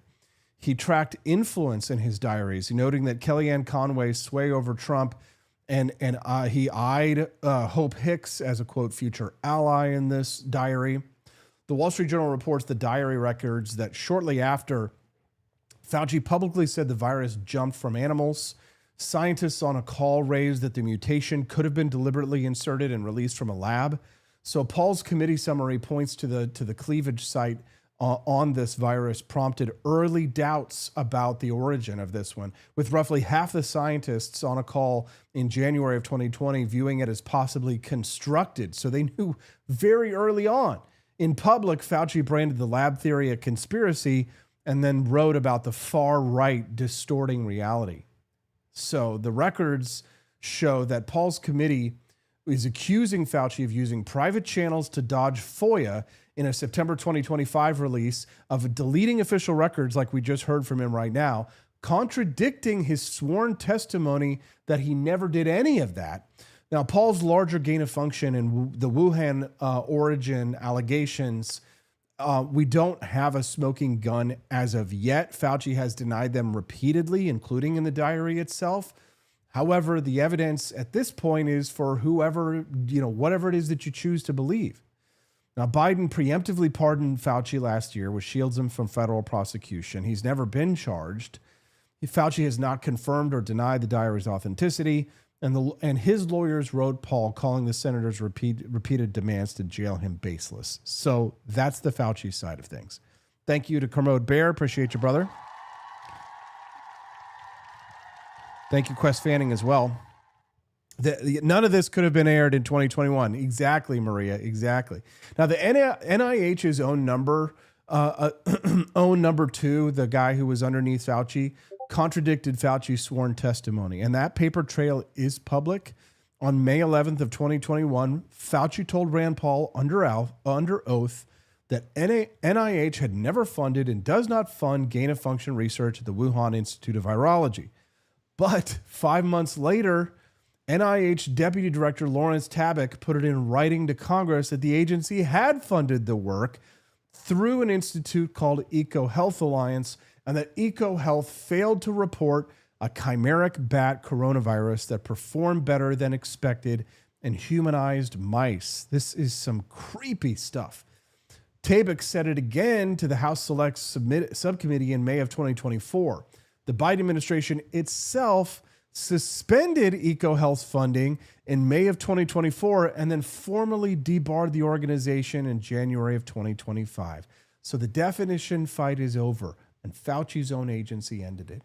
He tracked influence in his diaries, noting that Kellyanne Conway's sway over Trump, and he eyed Hope Hicks as a, quote, future ally in this diary. The Wall Street Journal reports the diary records that shortly after, Fauci publicly said the virus jumped from animals. Scientists on a call raised that the mutation could have been deliberately inserted and released from a lab. So Paul's committee summary points to the Cleavage site on this virus prompted early doubts about the origin of this one, with roughly half the scientists on a call in January of 2020 viewing it as possibly constructed. So they knew very early on. In public, Fauci branded the lab theory a conspiracy and then wrote about the far right distorting reality. So the records show that Paul's committee is accusing Fauci of using private channels to dodge FOIA in a September 2025 release of deleting official records like we just heard from him right now, contradicting his sworn testimony that he never did any of that. Now, Paul's larger gain of function and the Wuhan origin allegations, we don't have a smoking gun as of yet. Fauci has denied them repeatedly, including in the diary itself. However, the evidence at this point is for whoever, whatever it is that you choose to believe. Now, Biden preemptively pardoned Fauci last year, which shields him from federal prosecution. He's never been charged. Fauci has not confirmed or denied the diary's authenticity. And his lawyers wrote Paul calling the senator's repeated demands to jail him baseless. So that's the Fauci side of things. Thank you to Kermode Bear. Appreciate you, brother. Thank you, Quest Fanning, as well. None of this could have been aired in 2021. Exactly, Maria. Exactly. Now, the NIH's own number two, the guy who was underneath Fauci, contradicted Fauci's sworn testimony. And that paper trail is public. On May 11th of 2021, Fauci told Rand Paul under oath that NIH had never funded and does not fund gain-of-function research at the Wuhan Institute of Virology. But 5 months later, NIH Deputy Director Lawrence Tabak put it in writing to Congress that the agency had funded the work through an institute called EcoHealth Alliance, and that EcoHealth failed to report a chimeric bat coronavirus that performed better than expected in humanized mice. This is some creepy stuff. Tabak said it again to the House Select Subcommittee in May of 2024. The Biden administration itself suspended EcoHealth's funding in May of 2024 and then formally debarred the organization in January of 2025. So the definition fight is over, and Fauci's own agency ended it.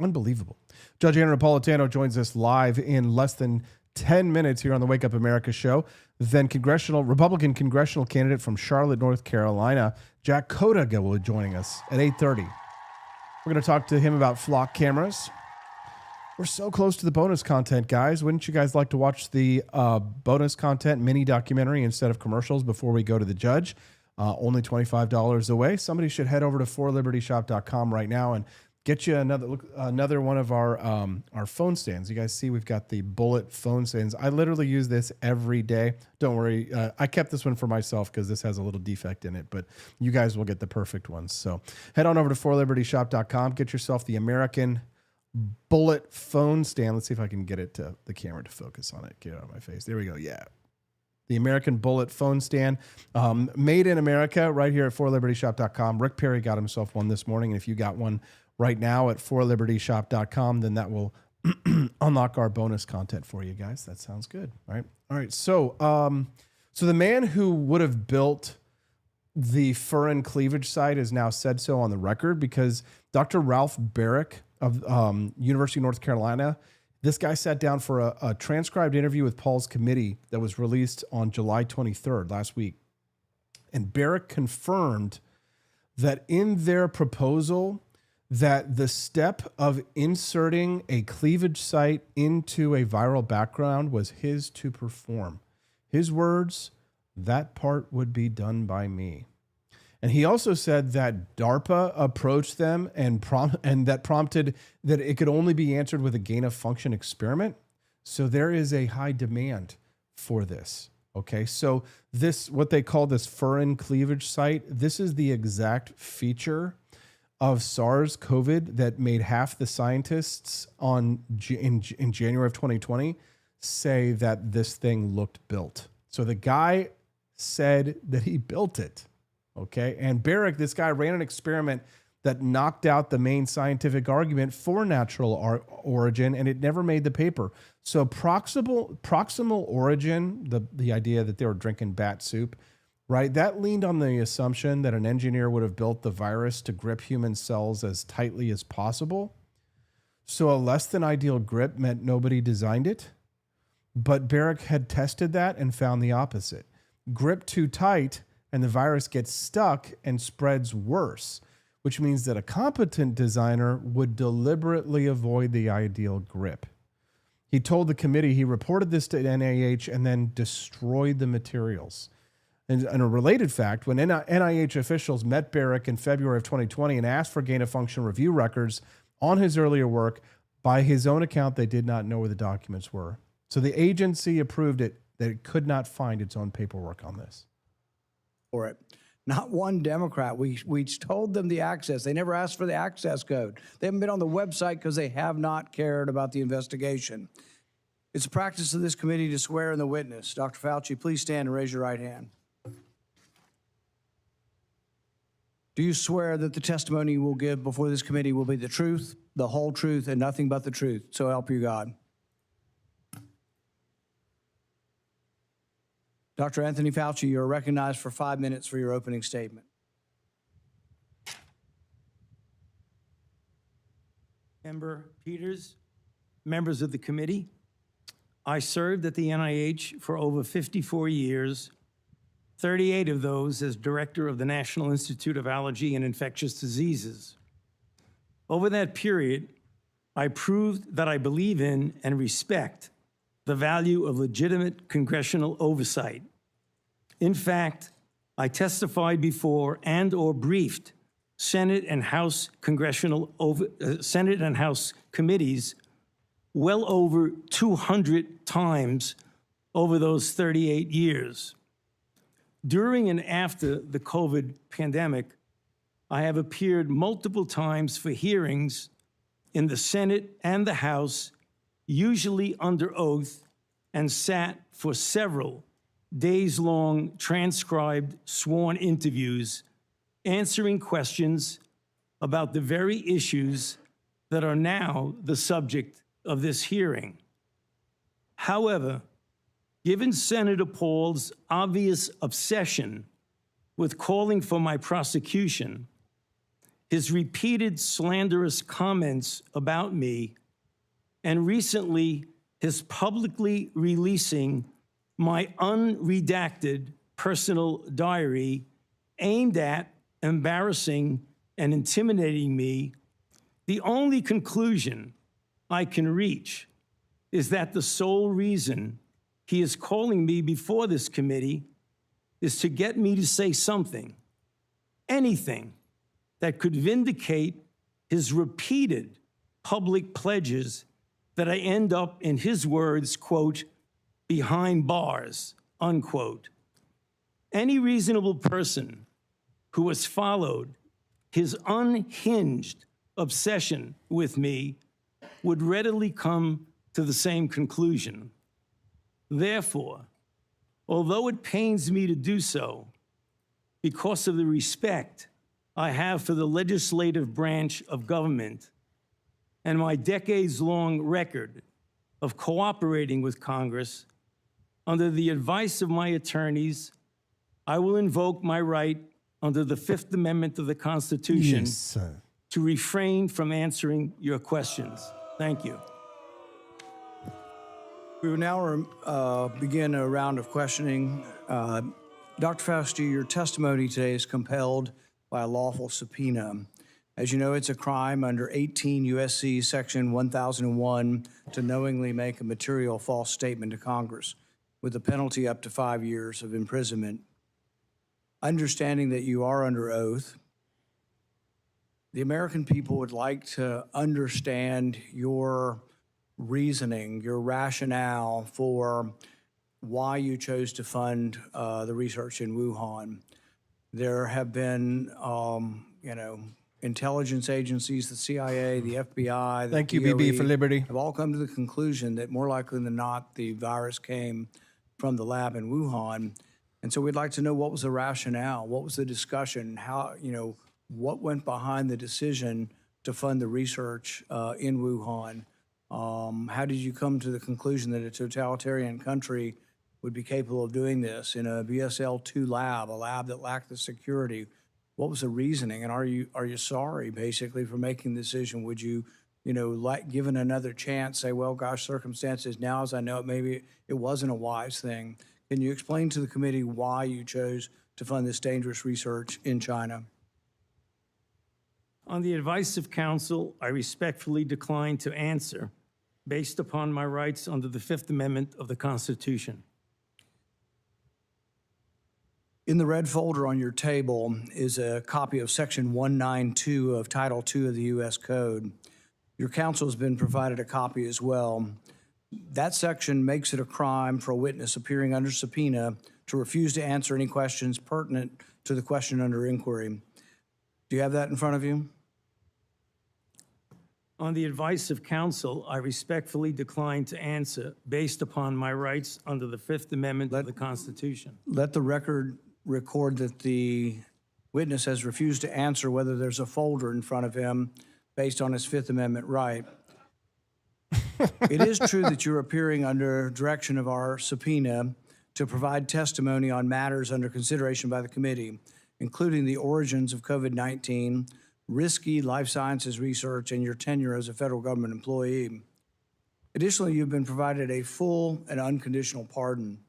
Unbelievable. Judge Anna Napolitano joins us live in less than 10 minutes here on the Wake Up America show. Then Republican congressional candidate from Charlotte, North Carolina, Jack Codiga, will be joining us at 8:30. We're going to talk to him about flock cameras. We're so close to the bonus content, guys. Wouldn't you guys like to watch the bonus content mini documentary instead of commercials before we go to the judge? Only $25 away. Somebody should head over to forlibertyshop.com right now and get you another one of our phone stands. You guys see we've got the bullet phone stands. I literally use this every day. Don't worry. I kept this one for myself because this has a little defect in it, but you guys will get the perfect ones. So head on over to forlibertyshop.com. Get yourself the American bullet phone stand. Let's see if I can get it to the camera to focus on it. Get it out of my face. There we go. Yeah. The American bullet phone stand, made in America, right here at forlibertyshop.com. Rick Perry got himself one this morning. And if you got one right now at forlibertyshop.com, then that will unlock our bonus content for you guys. That sounds good. All right. So the man who would have built the Furin Cleavage site has now said so on the record, because Dr. Ralph Barrick of University of North Carolina, this guy sat down for a transcribed interview with Paul's committee that was released on July 23rd, last week. And Barrick confirmed that in their proposal, that the step of inserting a cleavage site into a viral background was his to perform. His words, that part would be done by me. And he also said that DARPA approached them and that prompted that it could only be answered with a gain-of-function experiment. So there is a high demand for this. Okay, so this, what they call this Furin Cleavage site, this is the exact feature of SARS-CoV that made half the scientists in January of 2020 say that this thing looked built. So the guy said that he built it. Okay. And Barrick, this guy, ran an experiment that knocked out the main scientific argument for natural origin, and it never made the paper. So proximal origin, the idea that they were drinking bat soup, right? That leaned on the assumption that an engineer would have built the virus to grip human cells as tightly as possible. So a less than ideal grip meant nobody designed it. But Barrick had tested that and found the opposite. Grip too tight, and the virus gets stuck and spreads worse, which means that a competent designer would deliberately avoid the ideal grip. He told the committee he reported this to NIH and then destroyed the materials. And a related fact, when NIH officials met Barrick in February of 2020 and asked for gain-of-function review records on his earlier work, by his own account, they did not know where the documents were. So the agency approved it, that it could not find its own paperwork on this. For it. Not one Democrat. We told them the access. They never asked for the access code. They haven't been on the website because they have not cared about the investigation. It's a practice of this committee to swear in the witness. Dr. Fauci, please stand and raise your right hand. Do you swear that the testimony you will give before this committee will be the truth, the whole truth, and nothing but the truth? So help you God. Dr. Anthony Fauci, you are recognized for 5 minutes for your opening statement. Member Peters, members of the committee, I served at the NIH for over 54 years, 38 of those as director of the National Institute of Allergy and Infectious Diseases. Over that period, I proved that I believe in and respect the value of legitimate congressional oversight. In fact, I testified before and/or briefed Senate and House Senate and House committees well over 200 times over those 38 years. During and after the COVID pandemic, I have appeared multiple times for hearings in the Senate and the House, usually under oath, and sat for several days-long transcribed sworn interviews, answering questions about the very issues that are now the subject of this hearing. However, given Senator Paul's obvious obsession with calling for my prosecution, his repeated slanderous comments about me, and recently his publicly releasing my unredacted personal diary aimed at embarrassing and intimidating me, the only conclusion I can reach is that the sole reason he is calling me before this committee is to get me to say something, anything, that could vindicate his repeated public pledges that I end up, in his words, quote, behind bars, unquote. Any reasonable person who has followed his unhinged obsession with me would readily come to the same conclusion. Therefore, although it pains me to do so, because of the respect I have for the legislative branch of government and my decades-long record of cooperating with Congress, under the advice of my attorneys, I will invoke my right under the Fifth Amendment of the Constitution to refrain from answering your questions. Thank you. We will now begin a round of questioning. Dr. Fauci, your testimony today is compelled by a lawful subpoena. As you know, it's a crime under 18 U.S.C. Section 1001 to knowingly make a material false statement to Congress, with a penalty up to 5 years of imprisonment. Understanding that you are under oath, the American people would like to understand your reasoning, your rationale for why you chose to fund the research in Wuhan. There have been, intelligence agencies, the CIA, the FBI, the Thank you, DOE, BB for Liberty. have all come to the conclusion that more likely than not, the virus came from the lab in Wuhan. And so we'd like to know, what was the rationale? What was the discussion? How, what went behind the decision to fund the research in Wuhan? How did you come to the conclusion that a totalitarian country would be capable of doing this in a BSL-2 lab, a lab that lacked the security? What was the reasoning? And are you sorry, basically, for making the decision? Would you, given another chance, say, well, gosh, circumstances now as I know it, maybe it wasn't a wise thing? Can you explain to the committee why you chose to fund this dangerous research in China? On the advice of counsel, I respectfully decline to answer based upon my rights under the Fifth Amendment of the Constitution. In the red folder on your table is a copy of Section 192 of Title II of the U.S. Code. Your counsel has been provided a copy as well. That section makes it a crime for a witness appearing under subpoena to refuse to answer any questions pertinent to the question under inquiry. Do you have that in front of you? On the advice of counsel, I respectfully decline to answer based upon my rights under the Fifth Amendment of the Constitution. Let the record record that the witness has refused to answer whether there's a folder in front of him based on his Fifth Amendment right. It is true that you're appearing under direction of our subpoena to provide testimony on matters under consideration by the committee, including the origins of COVID-19, risky life sciences research, and your tenure as a federal government employee. Additionally, you've been provided a full and unconditional pardon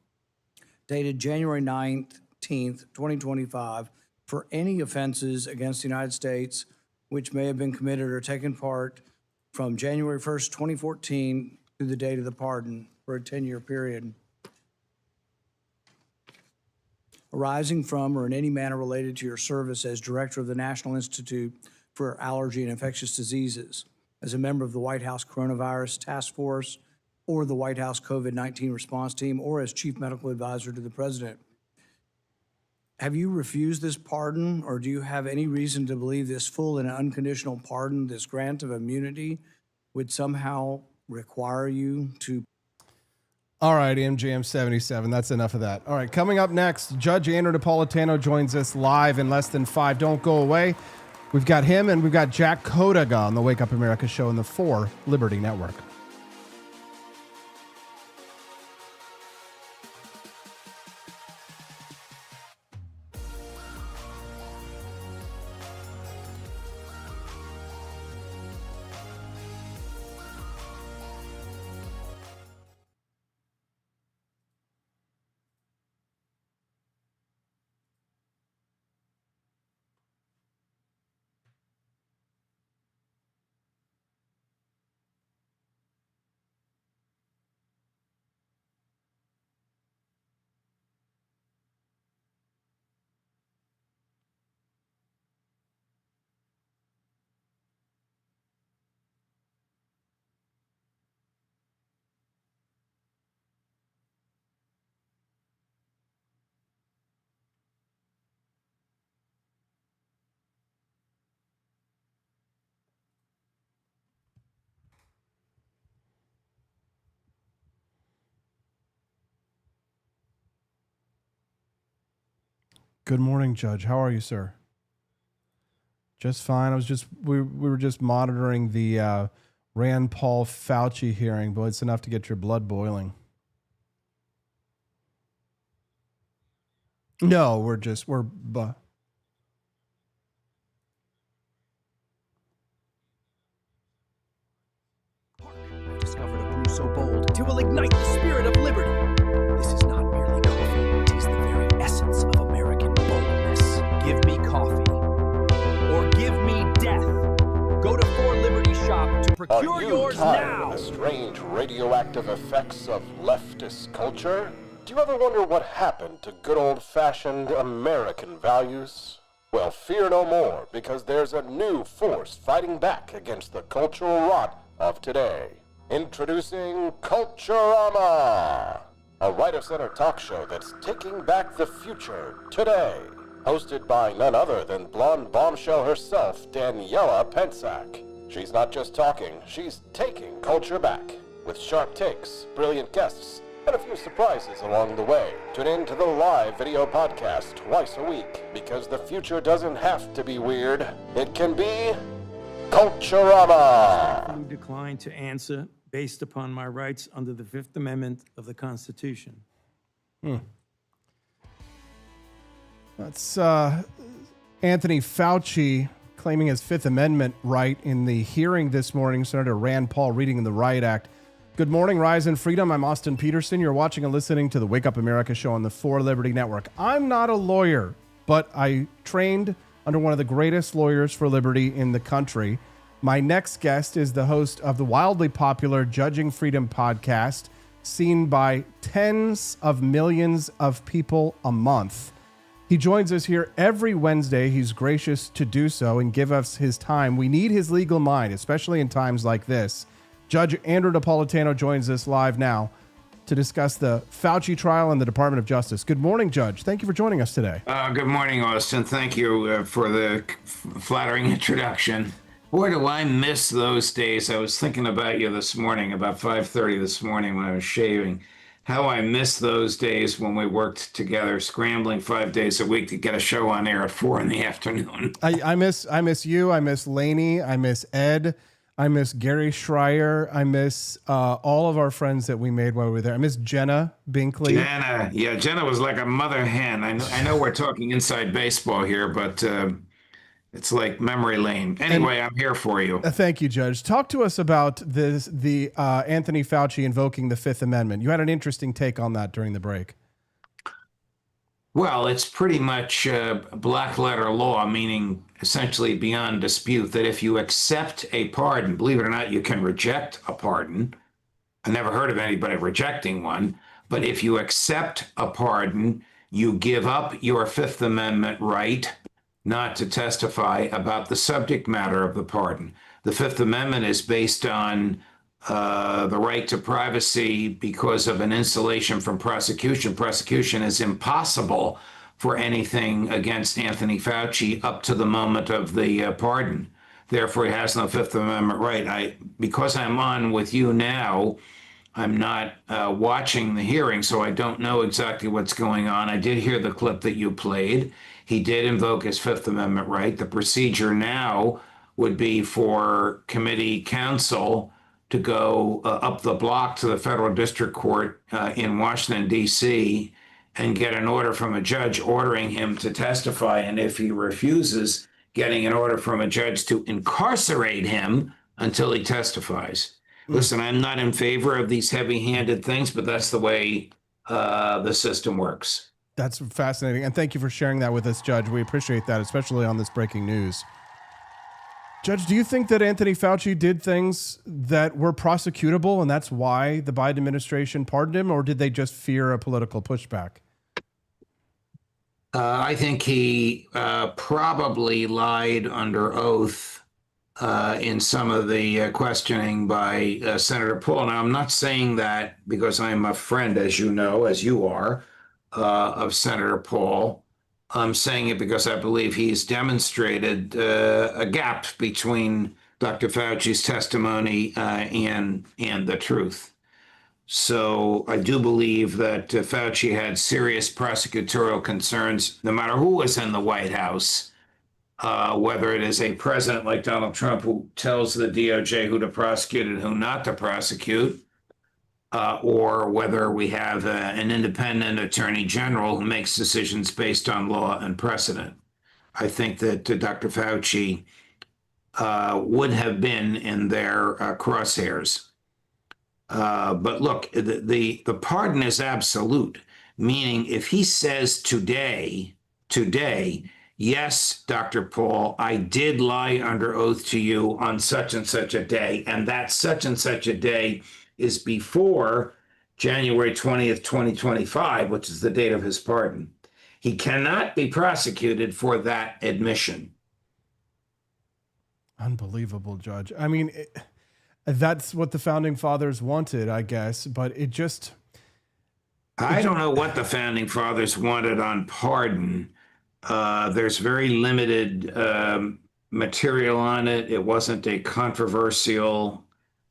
dated January 19th, 2025, for any offenses against the United States which may have been committed or taken part from January 1st, 2014 to the date of the pardon for a 10-year period, arising from or in any manner related to your service as director of the National Institute for Allergy and Infectious Diseases, as a member of the White House Coronavirus Task Force or the White House COVID-19 response team, or as chief medical advisor to the president. Have you refused this pardon, or do you have any reason to believe this full and unconditional pardon, this grant of immunity, would somehow require you to? All right, MJM 77. That's enough of that. All right, coming up next, Judge Andrew Napolitano joins us live in less than 5. Don't go away. We've got him and we've got Jack Codiga on the Wake Up America show in the 4 Liberty Network. Good morning, Judge. How are you, sir? Just fine. We were just monitoring the Rand Paul Fauci hearing, but it's enough to get your blood boiling. No, we're I've discovered a brew so bold, it will ignite the spirit of liberty. This is not merely coffee, it is the very essence of American boldness. Give me coffee, or give me death. Go to 4 Liberty Shop to procure yours now. Are you tired of the strange radioactive effects of leftist culture? Do you ever wonder what happened to good old-fashioned American values? Well, fear no more, because there's a new force fighting back against the cultural rot of today. Introducing Culturama, a right-of-center talk show that's taking back the future today. Hosted by none other than blonde bombshell herself, Daniela Pensack. She's not just talking, she's taking culture back. With sharp takes, brilliant guests, and a few surprises along the way. Tune in to the live video podcast twice a week, because the future doesn't have to be weird. It can be Culturama. I decline to answer based upon my rights under the Fifth Amendment of the Constitution. That's Anthony Fauci claiming his Fifth Amendment right in the hearing this morning. Senator Rand Paul reading the Riot Act. Good morning, Rise and Freedom. I'm Austin Petersen. You're watching and listening to the Wake Up America show on the 4 Liberty Network. I'm not a lawyer, but I trained under one of the greatest lawyers for liberty in the country. My next guest is the host of the wildly popular Judging Freedom podcast, seen by tens of millions of people a month. He joins us here every Wednesday. He's gracious to do so and give us his time. We need his legal mind, especially in times like this. Judge Andrew Napolitano joins us live now to discuss the Fauci trial and the Department of Justice. Good morning, Judge. Thank you for joining us today. Good morning, Austin. Thank you for the flattering introduction. Boy, do I miss those days. I was thinking about you this morning, about 5:30 this morning when I was shaving. How I miss those days when we worked together, scrambling 5 days a week to get a show on air at 4 in the afternoon. I miss you. I miss Laney. I miss Ed. I miss Gary Schreier. I miss all of our friends that we made while we were there. I miss Jenna Binkley. Jenna was like a mother hen. I know we're talking inside baseball here, but it's like memory lane. Anyway, I'm here for you. Thank you, Judge. Talk to us about the Anthony Fauci invoking the Fifth Amendment. You had an interesting take on that during the break. Well, it's pretty much black letter law, meaning essentially beyond dispute that if you accept a pardon, believe it or not, you can reject a pardon. I never heard of anybody rejecting one, but if you accept a pardon, you give up your Fifth Amendment right not to testify about the subject matter of the pardon. The Fifth Amendment is based on the right to privacy because of an insulation from prosecution. Prosecution is impossible for anything against Anthony Fauci up to the moment of the pardon. Therefore, he has no Fifth Amendment right. Because I'm on with you now, I'm not watching the hearing, so I don't know exactly what's going on. I did hear the clip that you played. He did invoke his Fifth Amendment right. The procedure now would be for committee counsel to go up the block to the federal district court in Washington, D.C., and get an order from a judge ordering him to testify. And if he refuses, getting an order from a judge to incarcerate him until he testifies. Listen, I'm not in favor of these heavy-handed things, but that's the way the system works. That's fascinating. And thank you for sharing that with us, Judge. We appreciate that, especially on this breaking news. Judge, do you think that Anthony Fauci did things that were prosecutable and that's why the Biden administration pardoned him, or did they just fear a political pushback? I think he probably lied under oath in some of the questioning by Senator Paul. Now, I'm not saying that because I'm a friend, as you know, as you are, of Senator Paul. I'm saying it because I believe he's demonstrated a gap between Dr. Fauci's testimony and the truth. So I do believe that Fauci had serious prosecutorial concerns, no matter who was in the White House, whether it is a president like Donald Trump who tells the DOJ who to prosecute and who not to prosecute, or whether we have an independent attorney general who makes decisions based on law and precedent. I think that Dr. Fauci would have been in their crosshairs. But look, the pardon is absolute, meaning if he says today, yes, Dr. Paul, I did lie under oath to you on such and such a day, and that such and such a day is before January 20th, 2025, which is the date of his pardon. He cannot be prosecuted for that admission. Unbelievable, Judge. I mean, that's what the founding fathers wanted, I guess, but it just... I don't know what the founding fathers wanted on pardon. There's very limited material on it. It wasn't a controversial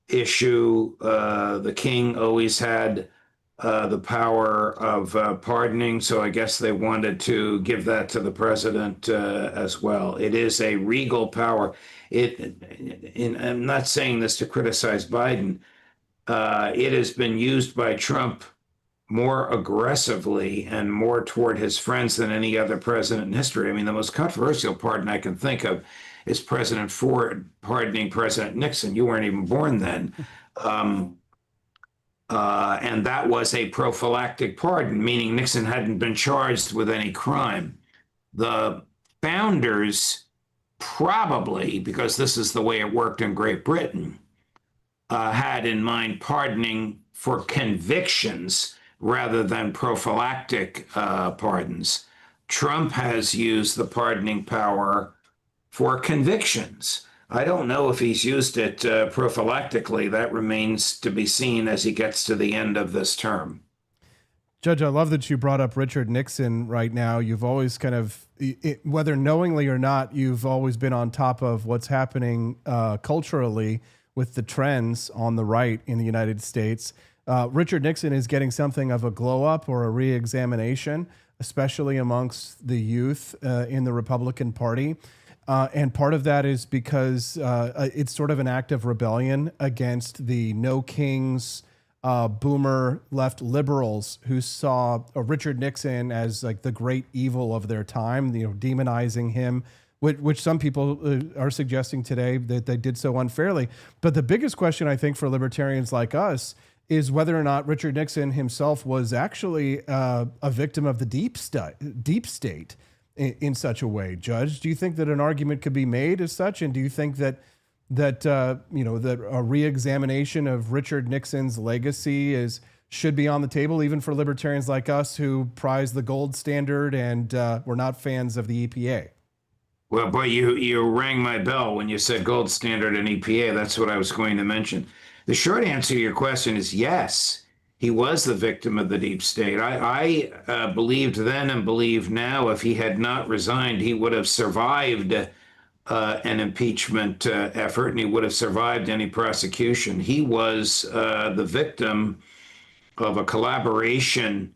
issue. The king always had the power of pardoning, so I guess they wanted to give that to the president as well. It is a regal power. I'm not saying this to criticize Biden. It has been used by Trump more aggressively and more toward his friends than any other president in history. I mean, the most controversial pardon I can think of is President Ford pardoning President Nixon. You weren't even born then. And that was a prophylactic pardon, meaning Nixon hadn't been charged with any crime. The founders probably, because this is the way it worked in Great Britain, had in mind pardoning for convictions rather than prophylactic pardons. Trump has used the pardoning power for convictions. I don't know if he's used it prophylactically. That remains to be seen as he gets to the end of this term. Judge, I love that you brought up Richard Nixon right now. You've always kind of, whether knowingly or not, you've always been on top of what's happening culturally with the trends on the right in the United States. Richard Nixon is getting something of a glow up or a re-examination, especially amongst the youth in the Republican Party. And part of that is because it's sort of an act of rebellion against the no kings, boomer left liberals who saw Richard Nixon as like the great evil of their time, you know, demonizing him, which some people are suggesting today that they did so unfairly. But the biggest question, I think, for libertarians like us is whether or not Richard Nixon himself was actually a victim of the deep state in such a way. Judge, do you think that an argument could be made as such? And do you think that a re-examination of Richard Nixon's legacy should be on the table, even for libertarians like us who prize the gold standard and we're not fans of the EPA? Well, boy, you rang my bell when you said gold standard and EPA. That's what I was going to mention. The short answer to your question is yes, he was the victim of the deep state. I believed then and believe now if he had not resigned, he would have survived an impeachment effort and he would have survived any prosecution. He was the victim of a collaboration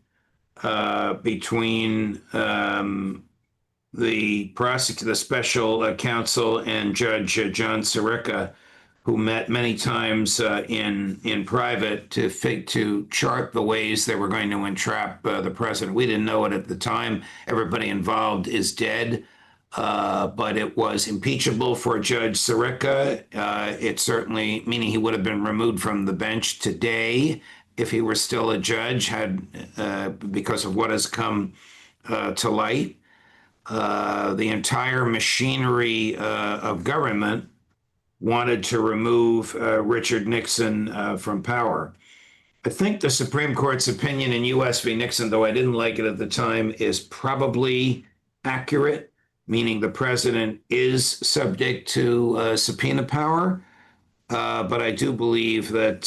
between the special counsel and Judge John Sirica, who met many times in private to chart the ways they were going to entrap the president. We didn't know it at the time. Everybody involved is dead, but it was impeachable for Judge Sirica. It certainly, meaning he would have been removed from the bench today if he were still a judge, because of what has come to light. The entire machinery of government wanted to remove Richard Nixon from power. I think the Supreme Court's opinion in U.S. v. Nixon, though I didn't like it at the time, is probably accurate, meaning the president is subject to subpoena power. But I do believe that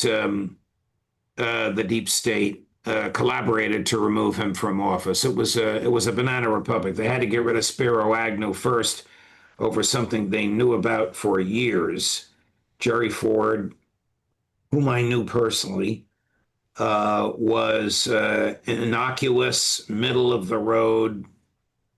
the deep state collaborated to remove him from office. It was a banana republic. They had to get rid of Spiro Agnew first over something they knew about for years. Jerry Ford, whom I knew personally, was an innocuous, middle-of-the-road,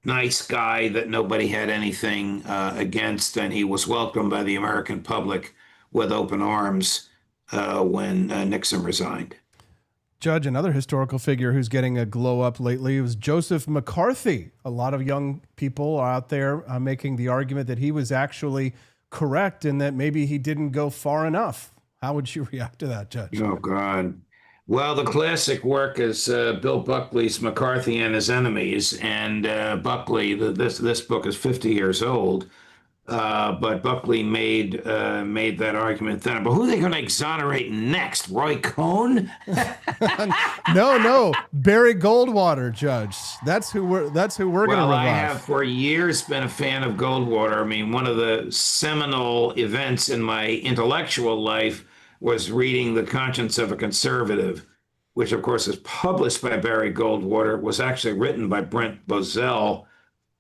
nice guy that nobody had anything against, and he was welcomed by the American public with open arms when Nixon resigned. Judge, another historical figure who's getting a glow up lately was Joseph McCarthy. A lot of young people are out there making the argument that he was actually correct and that maybe he didn't go far enough. How would you react to that, Judge? Oh, God. Well, the classic work is Bill Buckley's McCarthy and His Enemies. And Buckley, this book is 50 years old. But Buckley made that argument then. But who are they going to exonerate next? Roy Cohn? No, Barry Goldwater, Judge. That's who we're going to revive. Well, I have for years been a fan of Goldwater. I mean, one of the seminal events in my intellectual life was reading The Conscience of a Conservative, which of course is published by Barry Goldwater. It was actually written by Brent Bozell,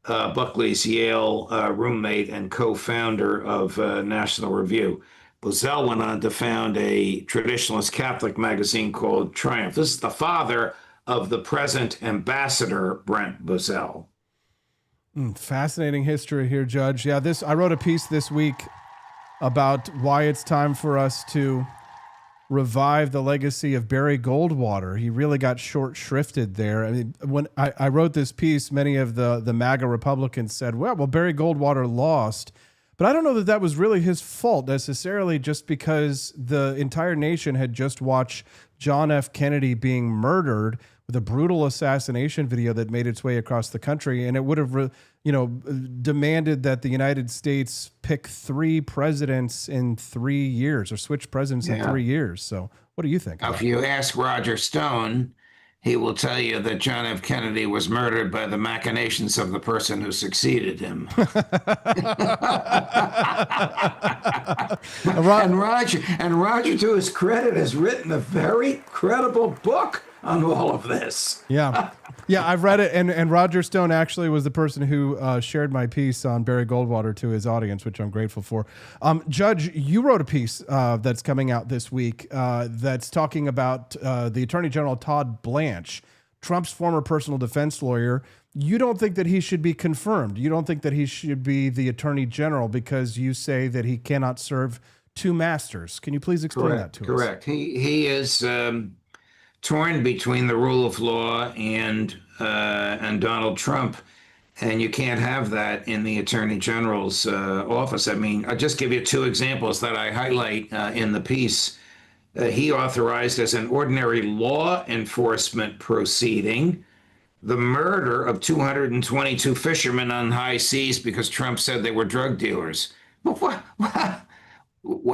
Buckley's Yale roommate and co-founder of National Review. Bozell went on to found a traditionalist Catholic magazine called Triumph. This is the father of the present ambassador, Brent Bozell. Fascinating history here, Judge. Yeah, I wrote a piece this week about why it's time for us to revive the legacy of Barry Goldwater. He really got short-shrifted there. I mean, when I wrote this piece, many of the MAGA Republicans said, well, Barry Goldwater lost. But I don't know that was really his fault necessarily, just because the entire nation had just watched John F. Kennedy being murdered with a brutal assassination video that made its way across the country. And it would have, demanded that the United States pick 3 presidents in 3 years or switch presidents in 3 years. So what do you think? If you ask Roger Stone, he will tell you that John F. Kennedy was murdered by the machinations of the person who succeeded him. and Roger, to his credit, has written a very credible book on all of this. Yeah, I've read it, and Roger Stone actually was the person who shared my piece on Barry Goldwater to his audience, which I'm grateful for. Judge, you wrote a piece that's coming out this week that's talking about the Attorney General Todd Blanche, Trump's former personal defense lawyer. You don't think that he should be confirmed. You don't think that he should be the Attorney General because you say that he cannot serve 2 masters. Can you please explain that to us? Correct. He is torn between the rule of law and Donald Trump, and you can't have that in the Attorney General's office. I mean, I'll just give you 2 examples that I highlight in the piece. he authorized as an ordinary law enforcement proceeding the murder of 222 fishermen on high seas because Trump said they were drug dealers. What?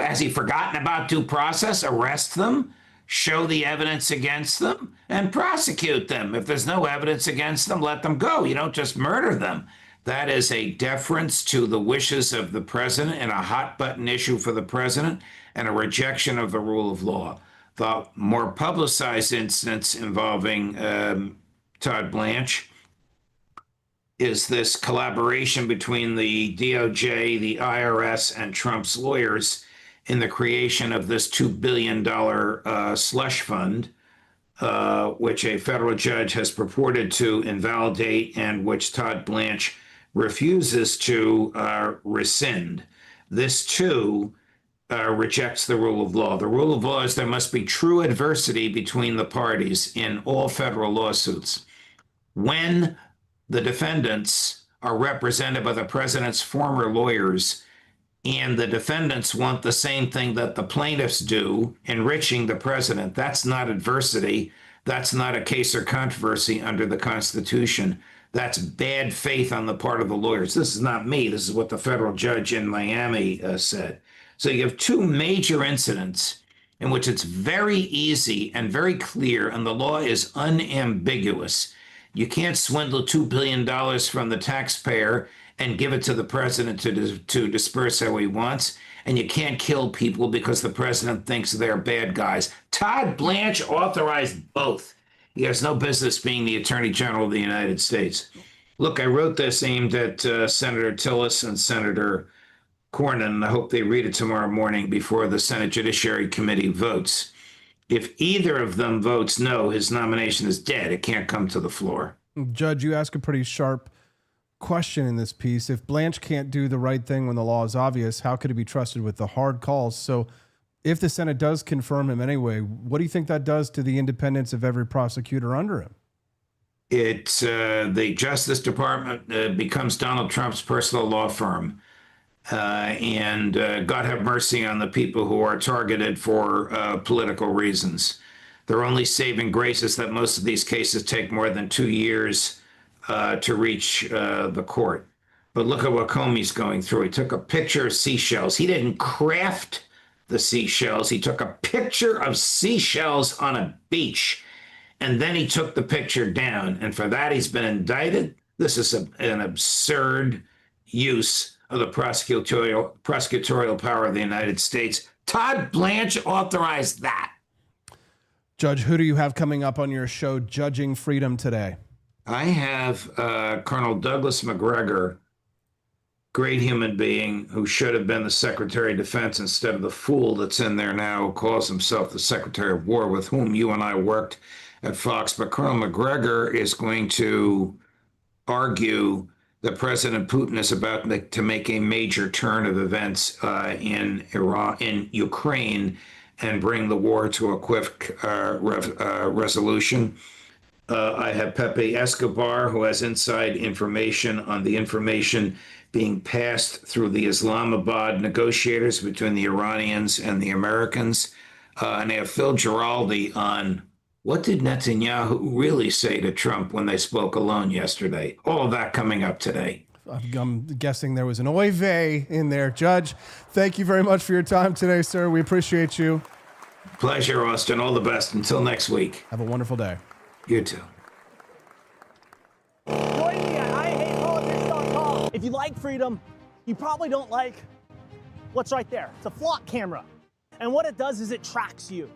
Has he forgotten about due process? Arrest them, show the evidence against them, and prosecute them. If there's no evidence against them, let them go. You don't just murder them. That is a deference to the wishes of the president and a hot button issue for the president and a rejection of the rule of law. The more publicized instance involving Todd Blanche is this collaboration between the DOJ, the IRS, and Trump's lawyers in the creation of this $2 billion slush fund, which a federal judge has purported to invalidate and which Todd Blanche refuses to rescind. This, too, rejects the rule of law. The rule of law is there must be true adversity between the parties in all federal lawsuits. When the defendants are represented by the president's former lawyers and the defendants want the same thing that the plaintiffs do, enriching the president, that's not adversity. That's not a case or controversy under the Constitution. That's bad faith on the part of the lawyers. This is not me. This is what the federal judge in Miami said. So you have two major incidents in which it's very easy and very clear, and the law is unambiguous. You can't swindle $2 billion from the taxpayer and give it to the president to disperse how he wants. And you can't kill people because the president thinks they're bad guys. Todd Blanche authorized both. He has no business being the Attorney General of the United States. Look, I wrote this aimed at Senator Tillis and Senator Cornyn, and I hope they read it tomorrow morning before the Senate Judiciary Committee votes. If either of them votes no, his nomination is dead. It can't come to the floor. Judge, you ask a pretty sharp question in this piece. If Blanche can't do the right thing when the law is obvious, how could he be trusted with the hard calls? So if the Senate does confirm him anyway, what do you think that does to the independence of every prosecutor under him? It's the Justice Department becomes Donald Trump's personal law firm. And God have mercy on the people who are targeted for political reasons. Their only saving grace is that most of these cases take more than 2 years to reach the court. But look at what Comey's going through. He took a picture of seashells. He didn't craft the seashells. He took a picture of seashells on a beach, and then he took the picture down. And for that, he's been indicted. This is an absurd use of the prosecutorial power of the United States. Todd Blanche authorized that. Judge, who do you have coming up on your show, Judging Freedom, today? I have Colonel Douglas McGregor, great human being who should have been the Secretary of Defense instead of the fool that's in there now who calls himself the Secretary of War, with whom you and I worked at Fox. But Colonel McGregor is going to argue that President Putin is about to make a major turn of events in Ukraine, and bring the war to a quick resolution. I have Pepe Escobar, who has inside information on the information being passed through the Islamabad negotiators between the Iranians and the Americans. And I have Phil Giraldi on what did Netanyahu really say to Trump when they spoke alone yesterday. All of that coming up today. I'm guessing there was an oy vey in there. Judge, thank you very much for your time today, sir. We appreciate you. Pleasure, Austin. All the best. Until next week. Have a wonderful day. You too. Join me at IHatePolitics.com. If you like freedom, you probably don't like what's right there. It's a flock camera. And what it does is it tracks you.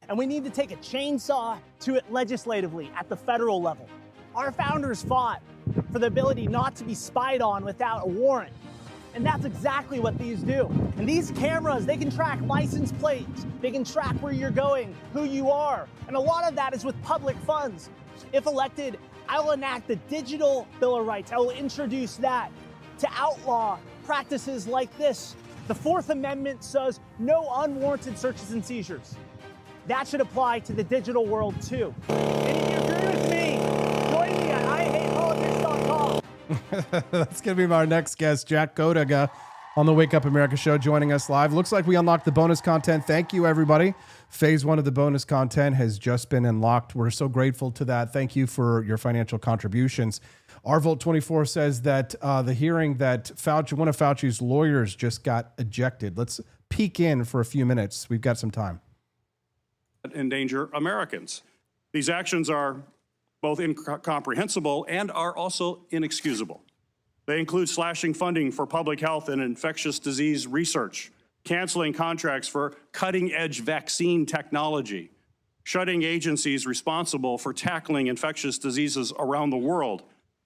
And we need to take a chainsaw to it legislatively at the federal level. Our founders fought for the ability not to be spied on without a warrant. And that's exactly what these do. And these cameras, they can track license plates. They can track where you're going, who you are. And a lot of that is with public funds. If elected, I will enact the Digital Bill of Rights. I will introduce that to outlaw practices like this. The Fourth Amendment says no unwarranted searches and seizures. That should apply to the digital world too. And if you agree with me, join me at IHatePolitics.com. That's going to be our next guest, Jack Codiga. on the Wake Up America show, joining us live. Looks like we unlocked the bonus content. Thank you, everybody. Phase 1 of the bonus content has just been unlocked. We're so grateful to that. Thank you for your financial contributions. RVolt24 says that the hearing that one of Fauci's lawyers just got ejected. Let's peek in for a few minutes. We've got some time. Endanger Americans. These actions are both incomprehensible and are also inexcusable. They include slashing funding for public health and infectious disease research, canceling contracts for cutting-edge vaccine technology, shutting agencies responsible for tackling infectious diseases around the world,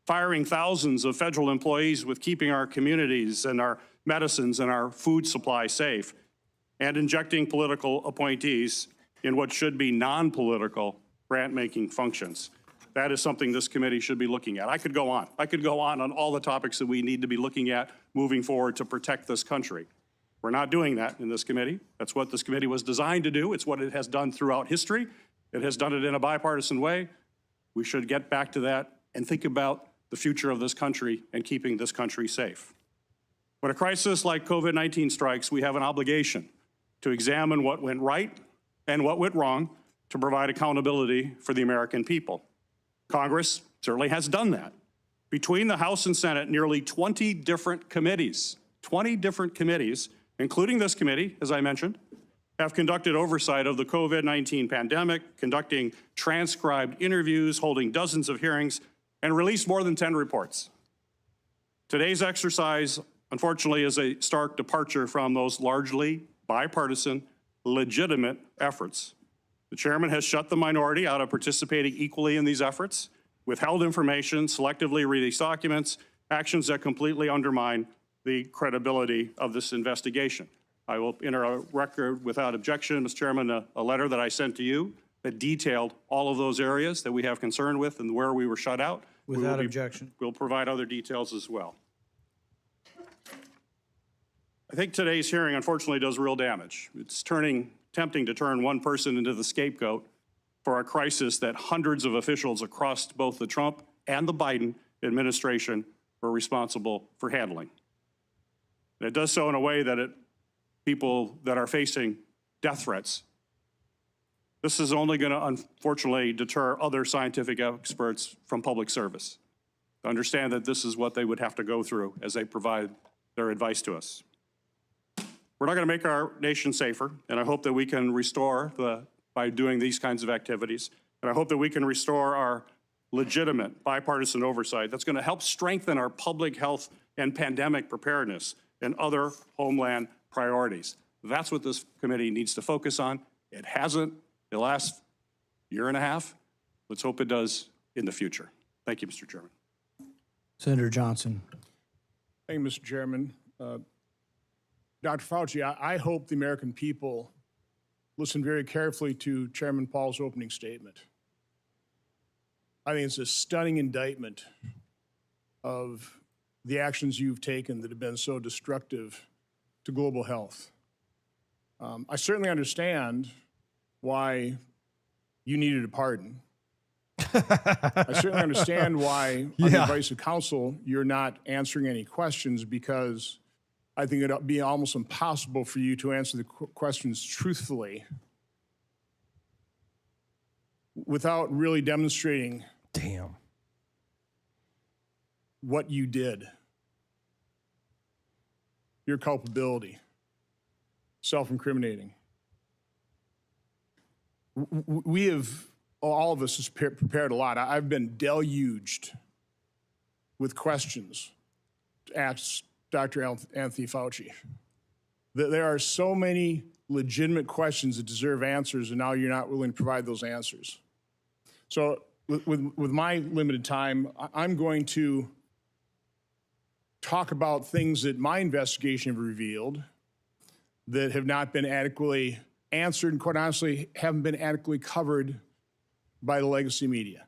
firing thousands of federal employees with keeping our communities and our medicines and our food supply safe, and injecting political appointees in what should be non-political grant-making functions. That is something this committee should be looking at. I could go on. I could go on all the topics that we need to be looking at moving forward to protect this country. We're not doing that in this committee. That's what this committee was designed to do. It's what it has done throughout history. It has done it in a bipartisan way. We should get back to that and think about the future of this country and keeping this country safe. When a crisis like COVID-19 strikes, we have an obligation to examine what went right and what went wrong to provide accountability for the American people. Congress certainly has done that. Between the House and Senate, nearly 20 different committees, including this committee, as I mentioned, have conducted oversight of the COVID-19 pandemic, conducting transcribed interviews, holding dozens of hearings, and released more than 10 reports. Today's exercise, unfortunately, is a stark departure from those largely bipartisan, legitimate efforts. The chairman has shut the minority out of participating equally in these efforts, withheld information, selectively released documents, actions that completely undermine the credibility of this investigation. I will enter a record without objection, Mr. Chairman, a letter that I sent to you that detailed all of those areas that we have concern with and where we were shut out. Without objection. We'll provide other details as well. I think today's hearing, unfortunately, does real damage. It's tempting to turn one person into the scapegoat for a crisis that hundreds of officials across both the Trump and the Biden administration were responsible for handling. And it does so in a way that people that are facing death threats. This is only going to, unfortunately, deter other scientific experts from public service. To understand that this is what they would have to go through as they provide their advice to us. We're not going to make our nation safer, and I hope that we can restore by doing these kinds of activities, and I hope that we can restore our legitimate bipartisan oversight that's going to help strengthen our public health and pandemic preparedness and other homeland priorities. That's what this committee needs to focus on. It hasn't the last year and a half. Let's hope it does in the future. Thank you, Mr. Chairman. Senator Johnson. Thank you, Mr. Chairman. Dr. Fauci, I hope the American people listen very carefully to Chairman Paul's opening statement. I think it's a stunning indictment of the actions you've taken that have been so destructive to global health. I certainly understand why you needed a pardon. I certainly understand why, on the advice of counsel, you're not answering any questions, because I think it'd be almost impossible for you to answer the questions truthfully without really demonstrating what you did, your culpability, self-incriminating. We have, all of us has prepared a lot. I've been deluged with questions to ask Dr. Anthony Fauci. There are so many legitimate questions that deserve answers, and now you're not willing to provide those answers. So with my limited time, I'm going to talk about things that my investigation have revealed that have not been adequately answered and, quite honestly, haven't been adequately covered by the legacy media.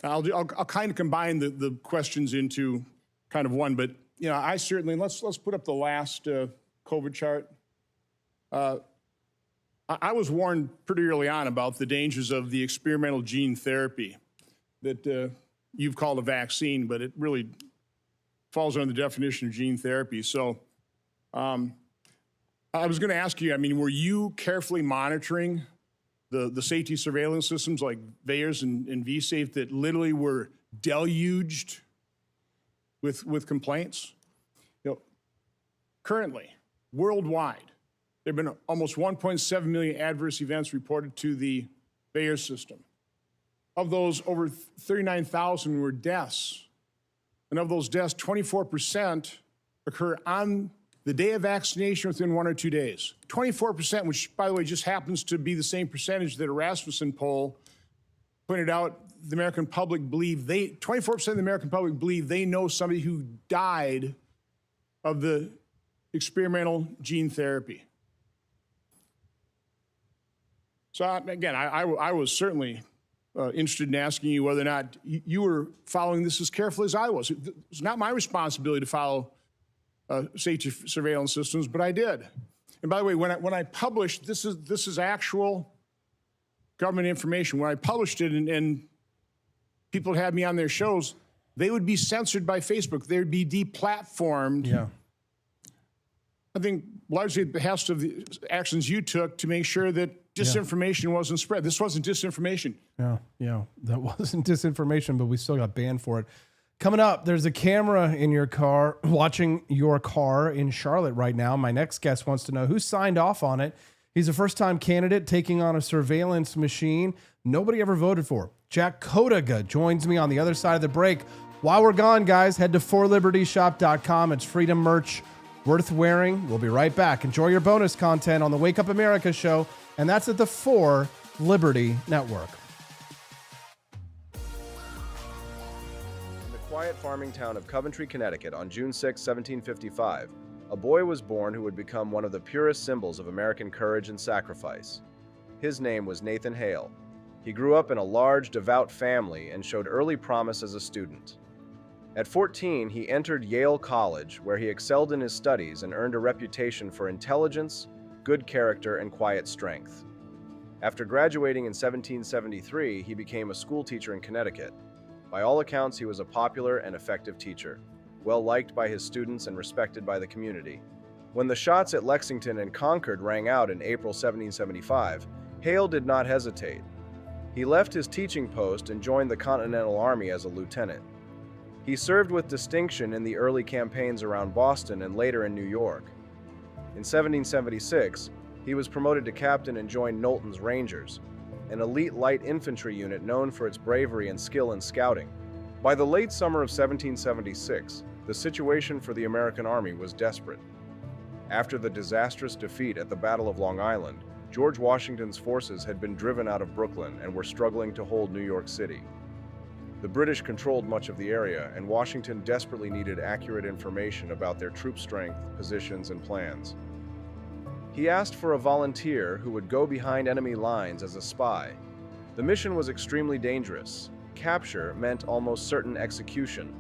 I'll kind of combine the questions into kind of one, but you know, I certainly, let's put up the last COVID chart. I was warned pretty early on about the dangers of the experimental gene therapy that you've called a vaccine, but it really falls under the definition of gene therapy. So I was going to ask you, I mean, were you carefully monitoring the safety surveillance systems like VAERS and vSafe that literally were deluged with complaints? You know, currently, worldwide, there have been almost 1.7 million adverse events reported to the VAERS system. Of those, over 39,000 were deaths. And of those deaths, 24% occur on the day of vaccination within 1 or 2 days. 24%, which, by the way, just happens to be the same percentage that a Rasmussen poll pointed out the American public believe 24% of the American public believe they know somebody who died of the experimental gene therapy. So again, I was certainly interested in asking you whether or not you were following this as carefully as I was. It's not my responsibility to follow safety surveillance systems, but I did. And by the way, when I published, this is actual government information. When I published it and people had me on their shows, they would be censored by Facebook. They would be deplatformed. Yeah. I think largely at the behest of the actions you took to make sure that disinformation wasn't spread. This wasn't disinformation. Yeah, that wasn't disinformation, but we still got banned for it. Coming up, there's a camera in your car watching your car in Charlotte right now. My next guest wants to know who signed off on it. He's a first-time candidate taking on a surveillance machine nobody ever voted for. Jack Codiga joins me on the other side of the break. While we're gone, guys, head to forlibertyshop.com. It's freedom merch worth wearing. We'll be right back. Enjoy your bonus content on the Wake Up America show, and that's at the For Liberty Network. In the quiet farming town of Coventry, Connecticut, on June 6, 1755, a boy was born who would become one of the purest symbols of American courage and sacrifice. His name was Nathan Hale. He grew up in a large, devout family and showed early promise as a student. At 14, he entered Yale College, where he excelled in his studies and earned a reputation for intelligence, good character, and quiet strength. After graduating in 1773, he became a school teacher in Connecticut. By all accounts, he was a popular and effective teacher, well liked by his students and respected by the community. When the shots at Lexington and Concord rang out in April 1775, Hale did not hesitate. He left his teaching post and joined the Continental Army as a lieutenant. He served with distinction in the early campaigns around Boston and later in New York. In 1776, he was promoted to captain and joined Knowlton's Rangers, an elite light infantry unit known for its bravery and skill in scouting. By the late summer of 1776, the situation for the American Army was desperate. After the disastrous defeat at the Battle of Long Island, George Washington's forces had been driven out of Brooklyn and were struggling to hold New York City. The British controlled much of the area, and Washington desperately needed accurate information about their troop strength, positions, and plans. He asked for a volunteer who would go behind enemy lines as a spy. The mission was extremely dangerous. Capture meant almost certain execution.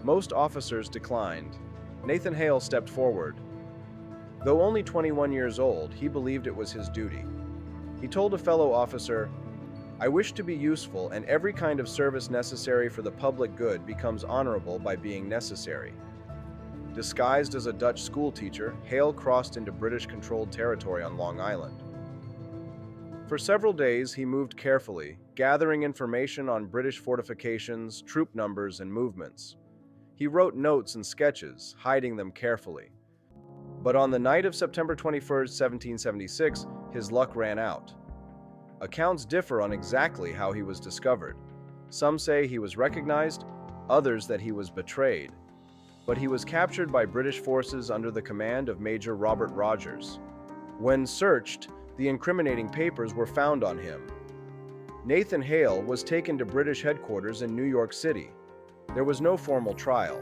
Most officers declined. Nathan Hale stepped forward. Though only 21 years old, he believed it was his duty. He told a fellow officer, "I wish to be useful, and every kind of service necessary for the public good becomes honorable by being necessary." Disguised as a Dutch schoolteacher, Hale crossed into British-controlled territory on Long Island. For several days, he moved carefully, gathering information on British fortifications, troop numbers, and movements. He wrote notes and sketches, hiding them carefully. But on the night of September 21, 1776, his luck ran out. Accounts differ on exactly how he was discovered. Some say he was recognized, others that he was betrayed. But he was captured by British forces under the command of Major Robert Rogers. When searched, the incriminating papers were found on him. Nathan Hale was taken to British headquarters in New York City. There was no formal trial.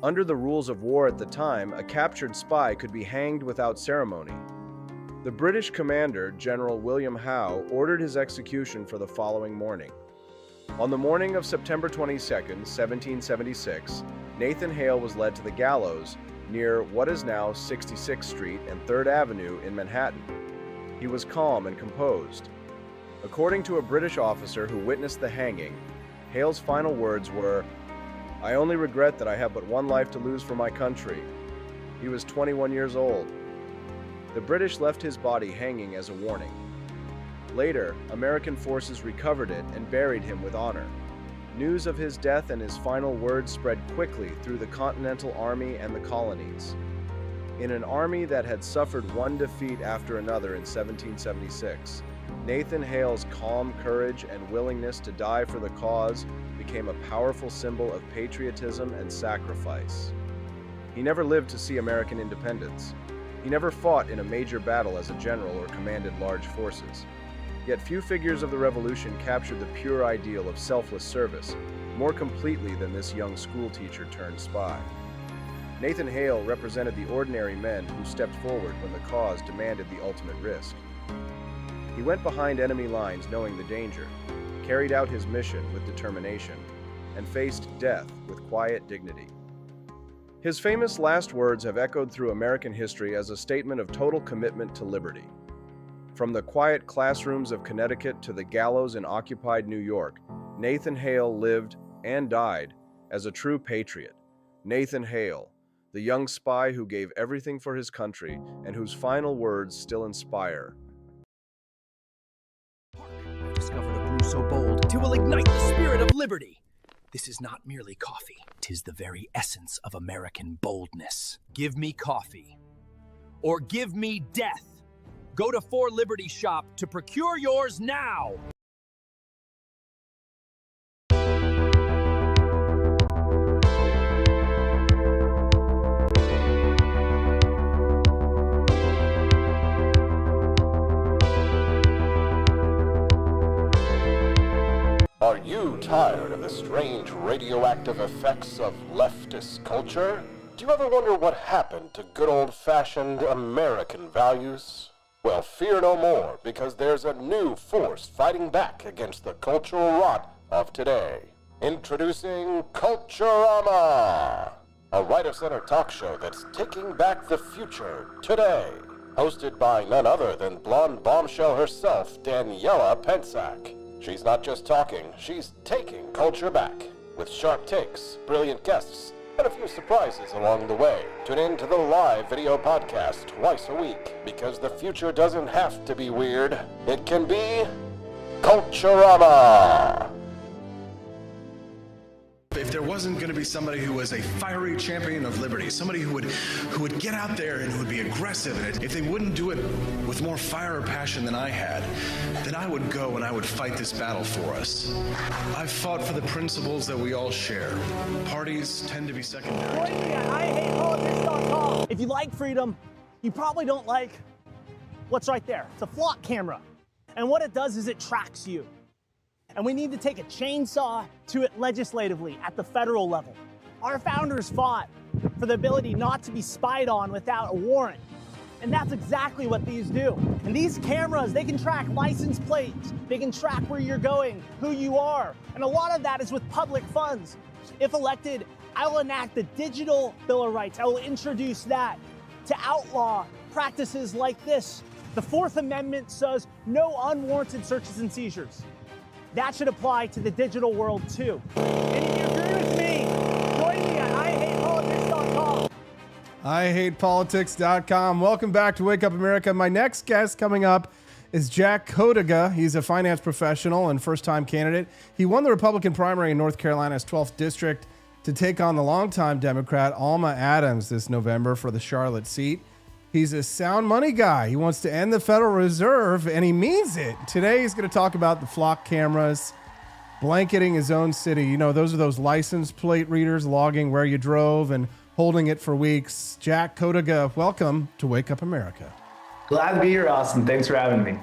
Under the rules of war at the time, a captured spy could be hanged without ceremony. The British commander, General William Howe, ordered his execution for the following morning. On the morning of September 22, 1776, Nathan Hale was led to the gallows near what is now 66th Street and 3rd Avenue in Manhattan. He was calm and composed. According to a British officer who witnessed the hanging, Hale's final words were, "I only regret that I have but one life to lose for my country." He was 21 years old. The British left his body hanging as a warning. Later, American forces recovered it and buried him with honor. News of his death and his final words spread quickly through the Continental Army and the colonies. In an army that had suffered one defeat after another in 1776, Nathan Hale's calm courage and willingness to die for the cause became a powerful symbol of patriotism and sacrifice. He never lived to see American independence. He never fought in a major battle as a general or commanded large forces. Yet few figures of the Revolution captured the pure ideal of selfless service more completely than this young schoolteacher turned spy. Nathan Hale represented the ordinary men who stepped forward when the cause demanded the ultimate risk. He went behind enemy lines knowing the danger, carried out his mission with determination, and faced death with quiet dignity. His famous last words have echoed through American history as a statement of total commitment to liberty. From the quiet classrooms of Connecticut to the gallows in occupied New York, Nathan Hale lived and died as a true patriot. Nathan Hale, the young spy who gave everything for his country and whose final words still inspire. I've discovered a brew so bold, it will ignite the spirit of liberty. This is not merely coffee, 'tis the very essence of American boldness. Give me coffee, or give me death. Go to 4 Liberty Shop to procure yours now. Are you tired of the strange radioactive effects of leftist culture? Do you ever wonder what happened to good old-fashioned American values? Well, fear no more, because there's a new force fighting back against the cultural rot of today. Introducing Culturama, a right-of-center talk show that's taking back the future today. Hosted by none other than blonde bombshell herself, Daniela Pensack. She's not just talking, she's taking culture back. With sharp takes, brilliant guests, and a few surprises along the way. Tune in to the live video podcast twice a week, because the future doesn't have to be weird. It can be Culturama. If there wasn't going to be somebody who was a fiery champion of liberty, somebody who would get out there and who would be aggressive, and if they wouldn't do it with more fire or passion than I had, then I would go and I would fight this battle for us. I've fought for the principles that we all share. Parties tend to be secondary. Join me at IHatePolitics.com. If you like freedom, you probably don't like what's right there. It's a flock camera. And what it does is it tracks you. And we need to take a chainsaw to it legislatively at the federal level. Our founders fought for the ability not to be spied on without a warrant. And that's exactly what these do. And these cameras, they can track license plates. They can track where you're going, who you are. And a lot of that is with public funds. If elected, I will enact the Digital Bill of Rights. I will introduce that to outlaw practices like this. The Fourth Amendment says no unwarranted searches and seizures. That should apply to the digital world too. And if you agree with me, join me at IHatePolitics.com. IHatePolitics.com. Welcome back to Wake Up America. My next guest coming up is Jack Codiga. He's a finance professional and first-time candidate. He won the Republican primary in North Carolina's 12th district to take on the longtime Democrat Alma Adams this November for the Charlotte seat. He's a sound money guy. He wants to end the Federal Reserve, and he means it. Today, he's going to talk about the flock cameras, blanketing his own city. You know, those are those license plate readers logging where you drove and holding it for weeks. Jack Codiga, welcome to Wake Up America. Glad to be here, Austin. Thanks for having me.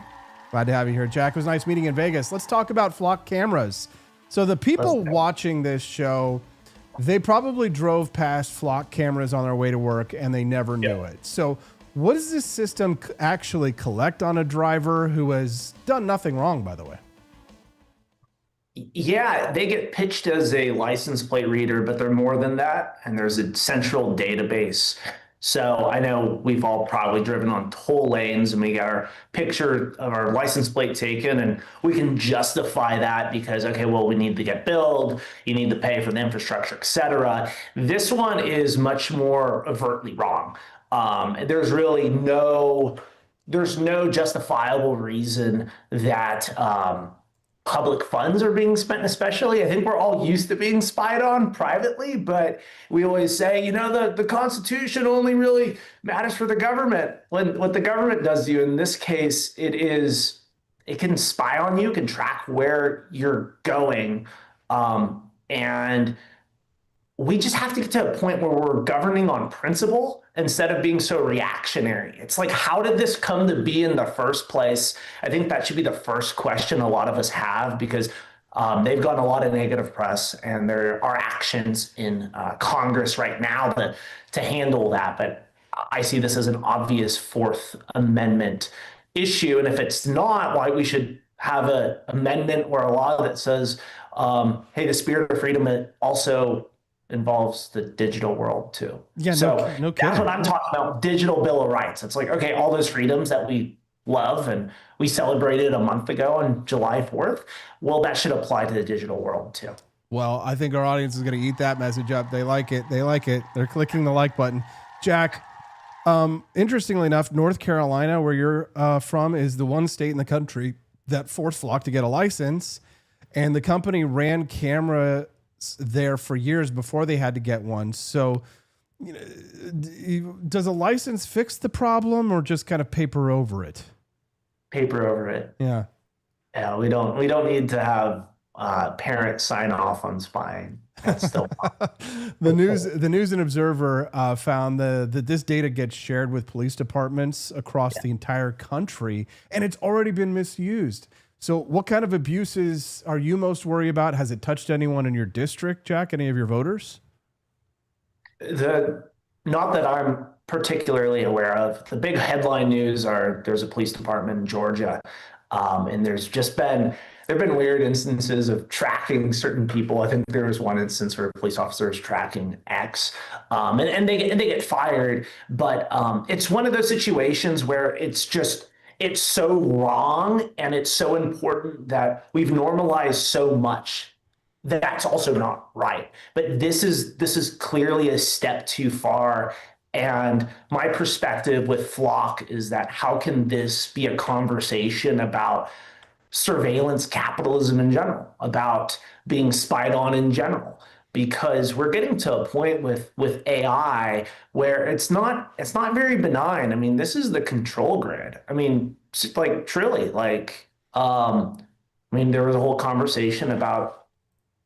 Glad to have you here, Jack. It was nice meeting in Vegas. Let's talk about flock cameras. So the people watching this show, they probably drove past flock cameras on their way to work and they never knew it. So what does this system actually collect on a driver who has done nothing wrong, by the way? Yeah, they get pitched as a license plate reader, but they're more than that. And there's a central database. So I know we've all probably driven on toll lanes and we got our picture of our license plate taken and we can justify that because, okay, well, we need to get billed, you need to pay for the infrastructure, et cetera. This one is much more overtly wrong. There's really no justifiable reason that public funds are being spent, especially. I think we're all used to being spied on privately, but we always say, the Constitution only really matters for the government. When what the government does to you, in this case, it can spy on you, can track where you're going. And we just have to get to a point where we're governing on principle instead of being so reactionary. It's like, how did this come to be in the first place? I think that should be the first question a lot of us have, because they've gotten a lot of negative press and there are actions in Congress right now to handle that. But I see this as an obvious Fourth Amendment issue. And if it's not, why we should have an amendment or a law that says, hey, the spirit of freedom also involves the digital world too. Yeah, so no kidding. that's what I'm talking about. Digital Bill of Rights. It's like, okay, all those freedoms that we love and we celebrated a month ago on July 4th. Well, that should apply to the digital world too. Well, I think our audience is going to eat that message up. They like it. They like it. They're clicking the like button. Jack, interestingly enough, North Carolina, where you're from, is the one state in the country that forced Flock to get a license. And the company ran camera there for years before they had to get one. So does a license fix the problem or just kind of paper over it? Paper over it. Yeah. Yeah, we don't need to have parents sign off on spying. That's still the News and Observer found that this data gets shared with police departments across the entire country, and it's already been misused. So what kind of abuses are you most worried about? Has it touched anyone in your district, Jack? Any of your voters? Not that I'm particularly aware of. The big headline news are there's a police department in Georgia, and there've been weird instances of tracking certain people. I think there was one instance where a police officer is tracking X, and they get fired. But it's one of those situations where it's so wrong and it's so important that we've normalized so much that's also not right. But this is clearly a step too far. And my perspective with Flock is that how can this be a conversation about surveillance capitalism in general, about being spied on in general? Because we're getting to a point with AI where it's not very benign. I mean, this is the control grid. I mean, like truly, there was a whole conversation about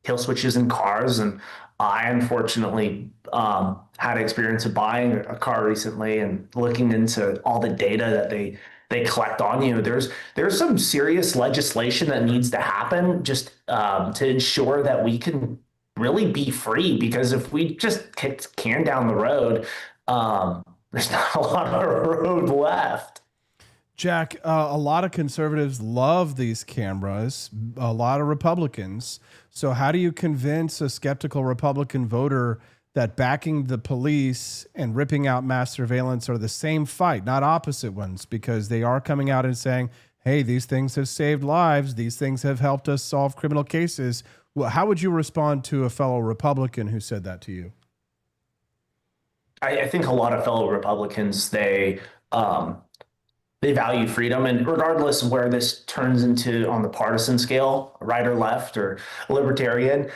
kill switches in cars, and I unfortunately had experience of buying a car recently and looking into all the data that they collect on you. There's some serious legislation that needs to happen just to ensure that we can really be free, because if we just kick the can down the road, there's not a lot of road left. Jack, a lot of conservatives love these cameras, a lot of Republicans. So how do you convince a skeptical Republican voter that backing the police and ripping out mass surveillance are the same fight, not opposite ones? Because they are coming out and saying, hey, these things have saved lives. These things have helped us solve criminal cases. Well, how would you respond to a fellow Republican who said that to you? I think a lot of fellow Republicans, they value freedom, and regardless of where this turns into on the partisan scale, right or left or libertarian,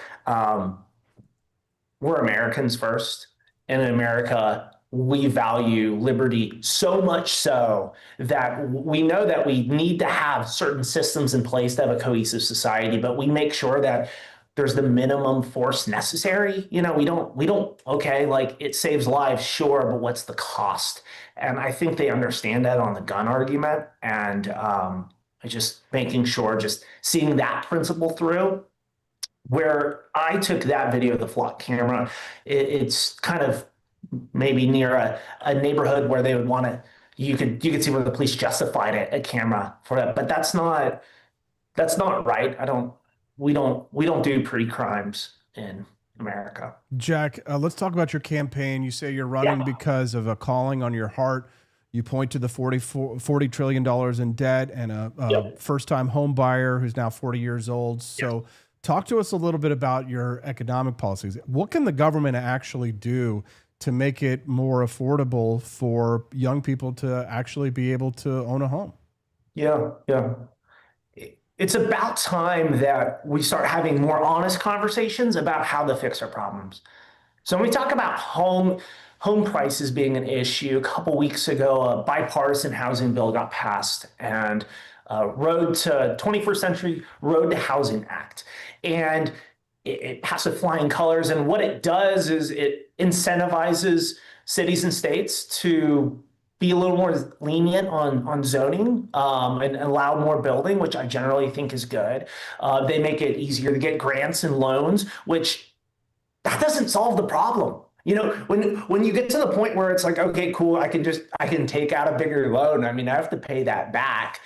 we're Americans first. And in America, we value liberty so much so that we know that we need to have certain systems in place to have a cohesive society, but we make sure that there's the minimum force necessary. We don't, okay, like it saves lives, sure, but what's the cost? And I think they understand that on the gun argument, and just making sure, just seeing that principle through. Where I took that video of the Flock camera, it's kind of maybe near a neighborhood where they would want to, you could see where the police justified a camera for that, but that's not right. We don't do pre-crimes in America. Jack, let's talk about your campaign. You say you're running because of a calling on your heart. You point to the $40 trillion in debt and a first-time home buyer who's now 40 years old. So talk to us a little bit about your economic policies. What can the government actually do to make it more affordable for young people to actually be able to own a home? Yeah. It's about time that we start having more honest conversations about how to fix our problems. So when we talk about home prices being an issue, a couple weeks ago, a bipartisan housing bill got passed, and Road to 21st Century Road to Housing Act. And it passed with flying colors. And what it does is it incentivizes cities and states to be a little more lenient on zoning and allow more building, which I generally think is good. They make it easier to get grants and loans, which that doesn't solve the problem. You know, when you get to the point where it's like, okay, cool, I can take out a bigger loan. I mean, I have to pay that back.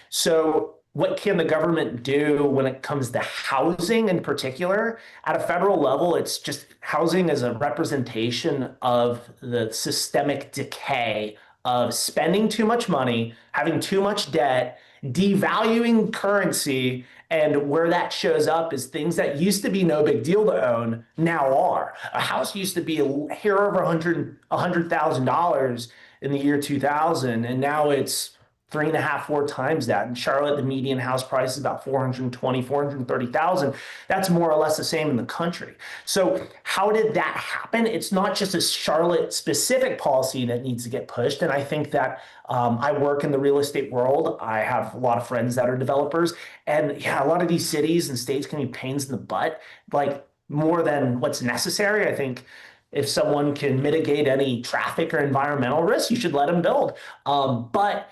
So what can the government do when it comes to housing in particular? At a federal level, it's just housing as a representation of the systemic decay of spending too much money, having too much debt, devaluing currency, and where that shows up is things that used to be no big deal to own now are. A house used to be here over $100,000 in the year 2000, and now it's 3.5, 4 times that. In Charlotte, the median house price is about $420,000, $430,000. That's more or less the same in the country. So how did that happen? It's not just a Charlotte specific policy that needs to get pushed. And I think that I work in the real estate world. I have a lot of friends that are developers. And yeah, a lot of these cities and states can be pains in the butt, like more than what's necessary. I think if someone can mitigate any traffic or environmental risks, you should let them build. But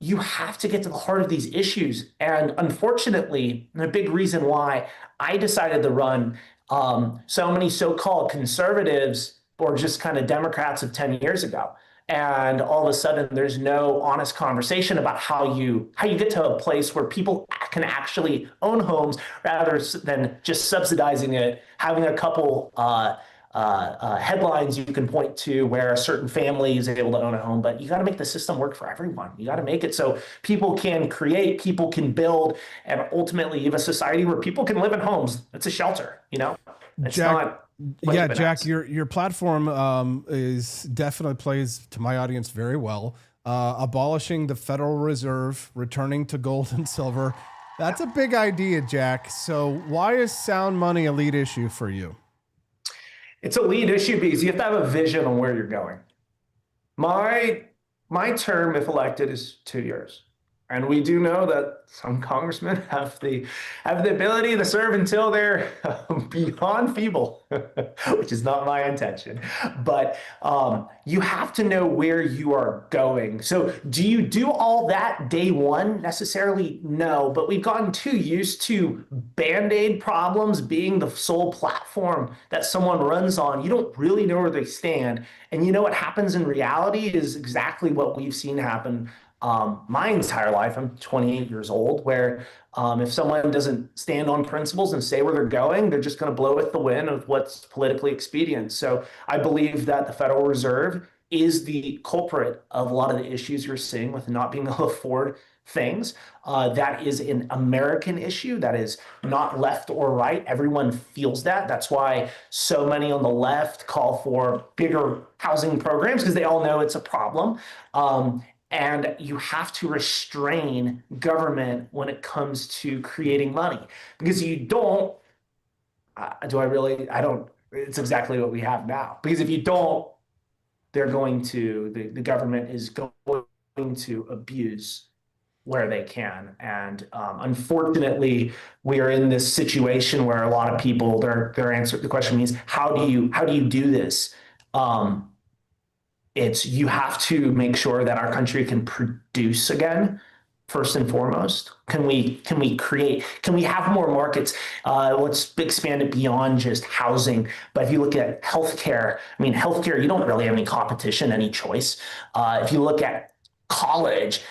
you have to get to the heart of these issues. And unfortunately, a big reason why I decided to run, so many so-called conservatives or just kind of Democrats of 10 years ago. And all of a sudden, there's no honest conversation about how you get to a place where people can actually own homes rather than just subsidizing it, having a couple headlines you can point to where a certain family is able to own a home, but you got to make the system work for everyone. You got to make it so people can create, people can build, and ultimately you have a society where people can live in homes. It's a shelter, you know? It's Jack, Jack, your platform is definitely plays to my audience very well. Abolishing the Federal Reserve, returning to gold and silver. That's a big idea, Jack. So why is sound money a lead issue for you? It's a lead issue because you have to have a vision on where you're going. My term, if elected, is 2 years. And we do know that some congressmen have the ability to serve until they're beyond feeble, which is not my intention. But you have to know where you are going. So do you do all that day one? Necessarily, no. But we've gotten too used to Band-Aid problems being the sole platform that someone runs on. You don't really know where they stand. And you know what happens in reality is exactly what we've seen happen my entire life. I'm 28 years old, where if someone doesn't stand on principles and say where they're going, they're just going to blow with the wind of what's politically expedient. So I believe that the Federal Reserve is the culprit of a lot of the issues you're seeing with not being able to afford things. That is an American issue. That is not left or right. Everyone feels that. That's why so many on the left call for bigger housing programs, because they all know it's a problem. And you have to restrain government when it comes to creating money, because you don't, it's exactly what we have now. Because if you don't, the government is going to abuse where they can. And unfortunately, we are in this situation where a lot of people, their answer to the question is, how do you do this? You have to make sure that our country can produce again, first and foremost. Can we have more markets? Let's expand it beyond just housing. But if you look at healthcare, you don't really have any competition, any choice. If you look at college,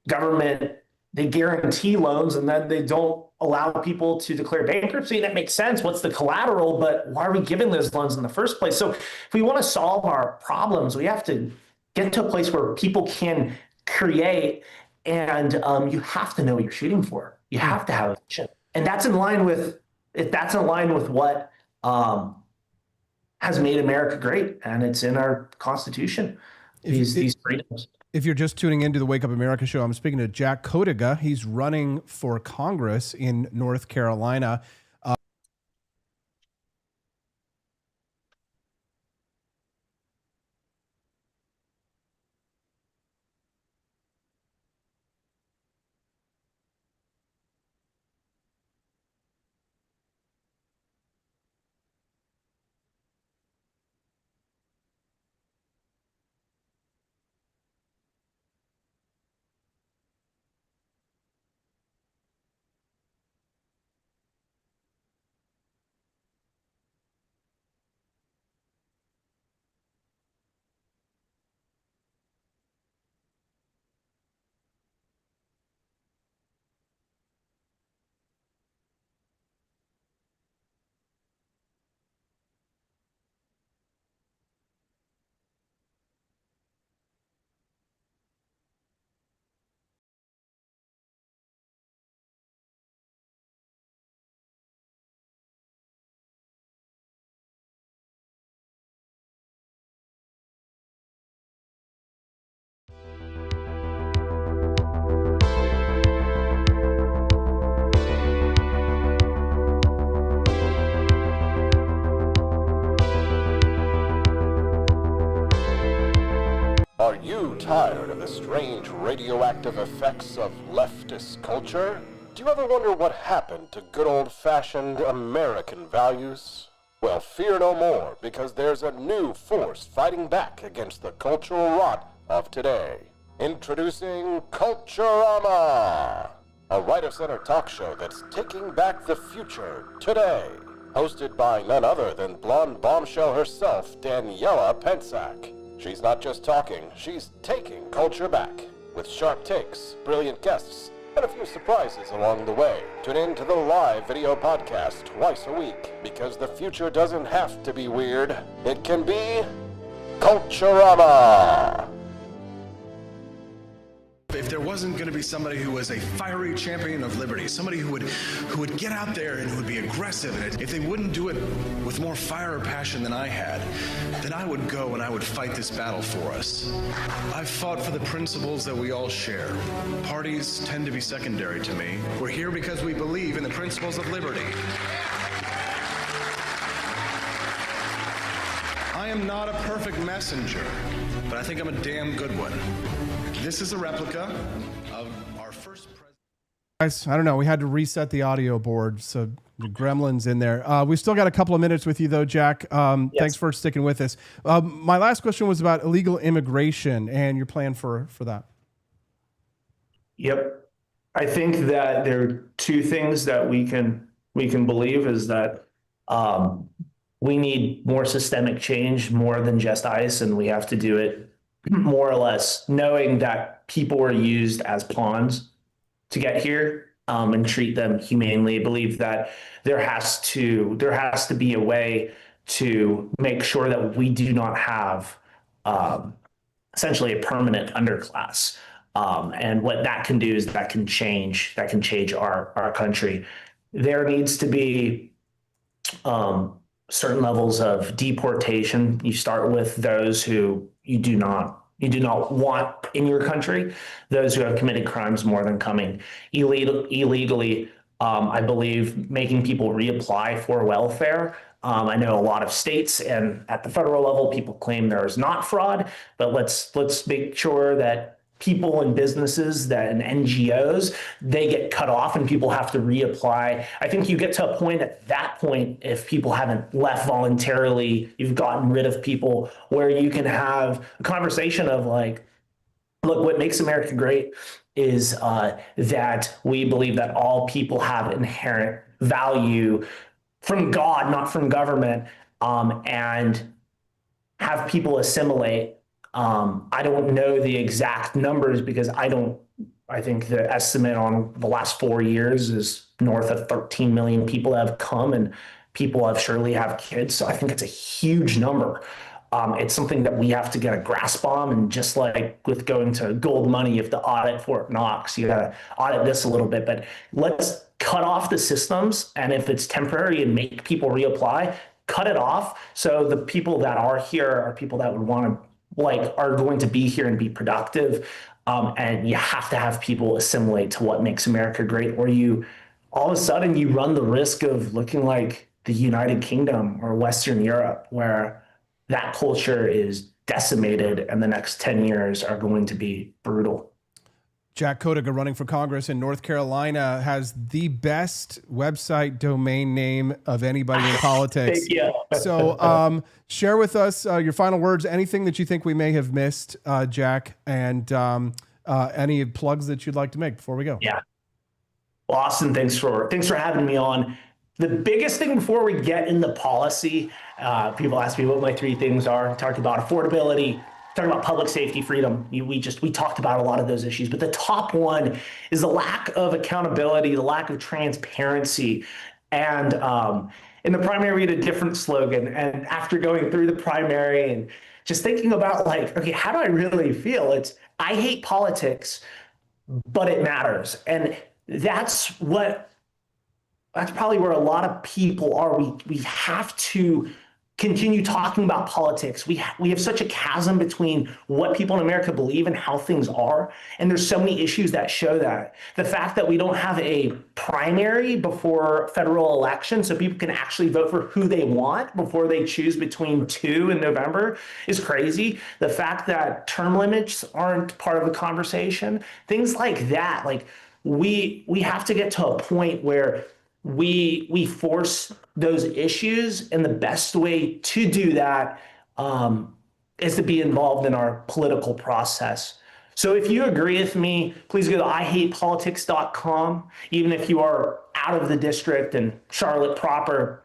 government they guarantee loans and then they don't allow people to declare bankruptcy. That makes sense. What's the collateral? But why are we giving those loans in the first place? So if we want to solve our problems, we have to get to a place where people can create, and you have to know what you're shooting for. You have to have a vision. And that's in line with what has made America great, and it's in our Constitution. These freedoms. If you're just tuning into the Wake Up America show, I'm speaking to Jack Codiga. He's running for Congress in North Carolina. Are you tired of the strange radioactive effects of leftist culture? Do you ever wonder what happened to good old-fashioned American values? Well, fear no more, because there's a new force fighting back against the cultural rot of today. Introducing Culturama, a right-of-center talk show that's taking back the future today. Hosted by none other than blonde bombshell herself, Daniela Pensack. She's not just talking, she's taking culture back. With sharp takes, brilliant guests, and a few surprises along the way. Tune in to the live video podcast twice a week, because the future doesn't have to be weird. It can be Culturama. If there wasn't going to be somebody who was a fiery champion of liberty, somebody who would get out there and who would be aggressive, and if they wouldn't do it with more fire or passion than I had, then I would go and I would fight this battle for us. I've fought for the principles that we all share. Parties tend to be secondary to me. We're here because we believe in the principles of liberty. I am not a perfect messenger, but I think I'm a damn good one. This is a replica of our first president. Guys, I don't know. We had to reset the audio board, so the gremlin's in there. We still got a couple of minutes with you, though, Jack. Yes. Thanks for sticking with us. My last question was about illegal immigration and your plan for that. Yep. I think that there are two things that we can believe is that we need more systemic change, more than just ICE, and we have to do it more or less knowing that people were used as pawns to get here, and treat them humanely. I believe that there has to be a way to make sure that we do not have essentially a permanent underclass. And what that can do is that can change our country. There needs to be certain levels of deportation. You start with those who you do not want in your country, those who have committed crimes more than coming illegally. I believe making people reapply for welfare. I know a lot of states and at the federal level, people claim there is not fraud, but let's make sure that people and businesses and NGOs, they get cut off and people have to reapply. I think you get to a point at that point, if people haven't left voluntarily, you've gotten rid of people, where you can have a conversation of like, look, what makes America great is that we believe that all people have inherent value from God, not from government, and have people assimilate. I don't know the exact numbers because I I think the estimate on the last 4 years is north of 13 million people have come, and people have surely have kids. So I think it's a huge number. It's something that we have to get a grasp on. And just like with going to gold money, you have to audit Fort Knox. You got to audit this a little bit, but let's cut off the systems. And if it's temporary and make people reapply, cut it off. So the people that are here are people that would want to, are going to be here and be productive. And you have to have people assimilate to what makes America great, or you all of a sudden you run the risk of looking like the United Kingdom or Western Europe, where that culture is decimated and the next 10 years are going to be brutal. Jack Codiga, running for Congress in North Carolina, has the best website domain name of anybody in politics. Thank you. So share with us your final words, anything that you think we may have missed, Jack, and any plugs that you'd like to make before we go. Yeah. Well, Austin, thanks for having me on. The biggest thing before we get into policy, people ask me what my 3 things are. Talk about affordability, talk about public safety, freedom. We talked about a lot of those issues, but the top one is the lack of accountability, the lack of transparency. And in the primary, we had a different slogan. And after going through the primary and just thinking about okay, how do I really feel? It's, I hate politics, but it matters. And that's probably where a lot of people are. We have to continue talking about politics. We have such a chasm between what people in America believe and how things are. And there's so many issues that show that. The fact that we don't have a primary before federal elections so people can actually vote for who they want before they choose between 2 in November is crazy. The fact that term limits aren't part of the conversation, things like that. We have to get to a point where we force those issues, and the best way to do that is to be involved in our political process. So if you agree with me, please go to IHatePolitics.com. Even if you are out of the district and Charlotte proper,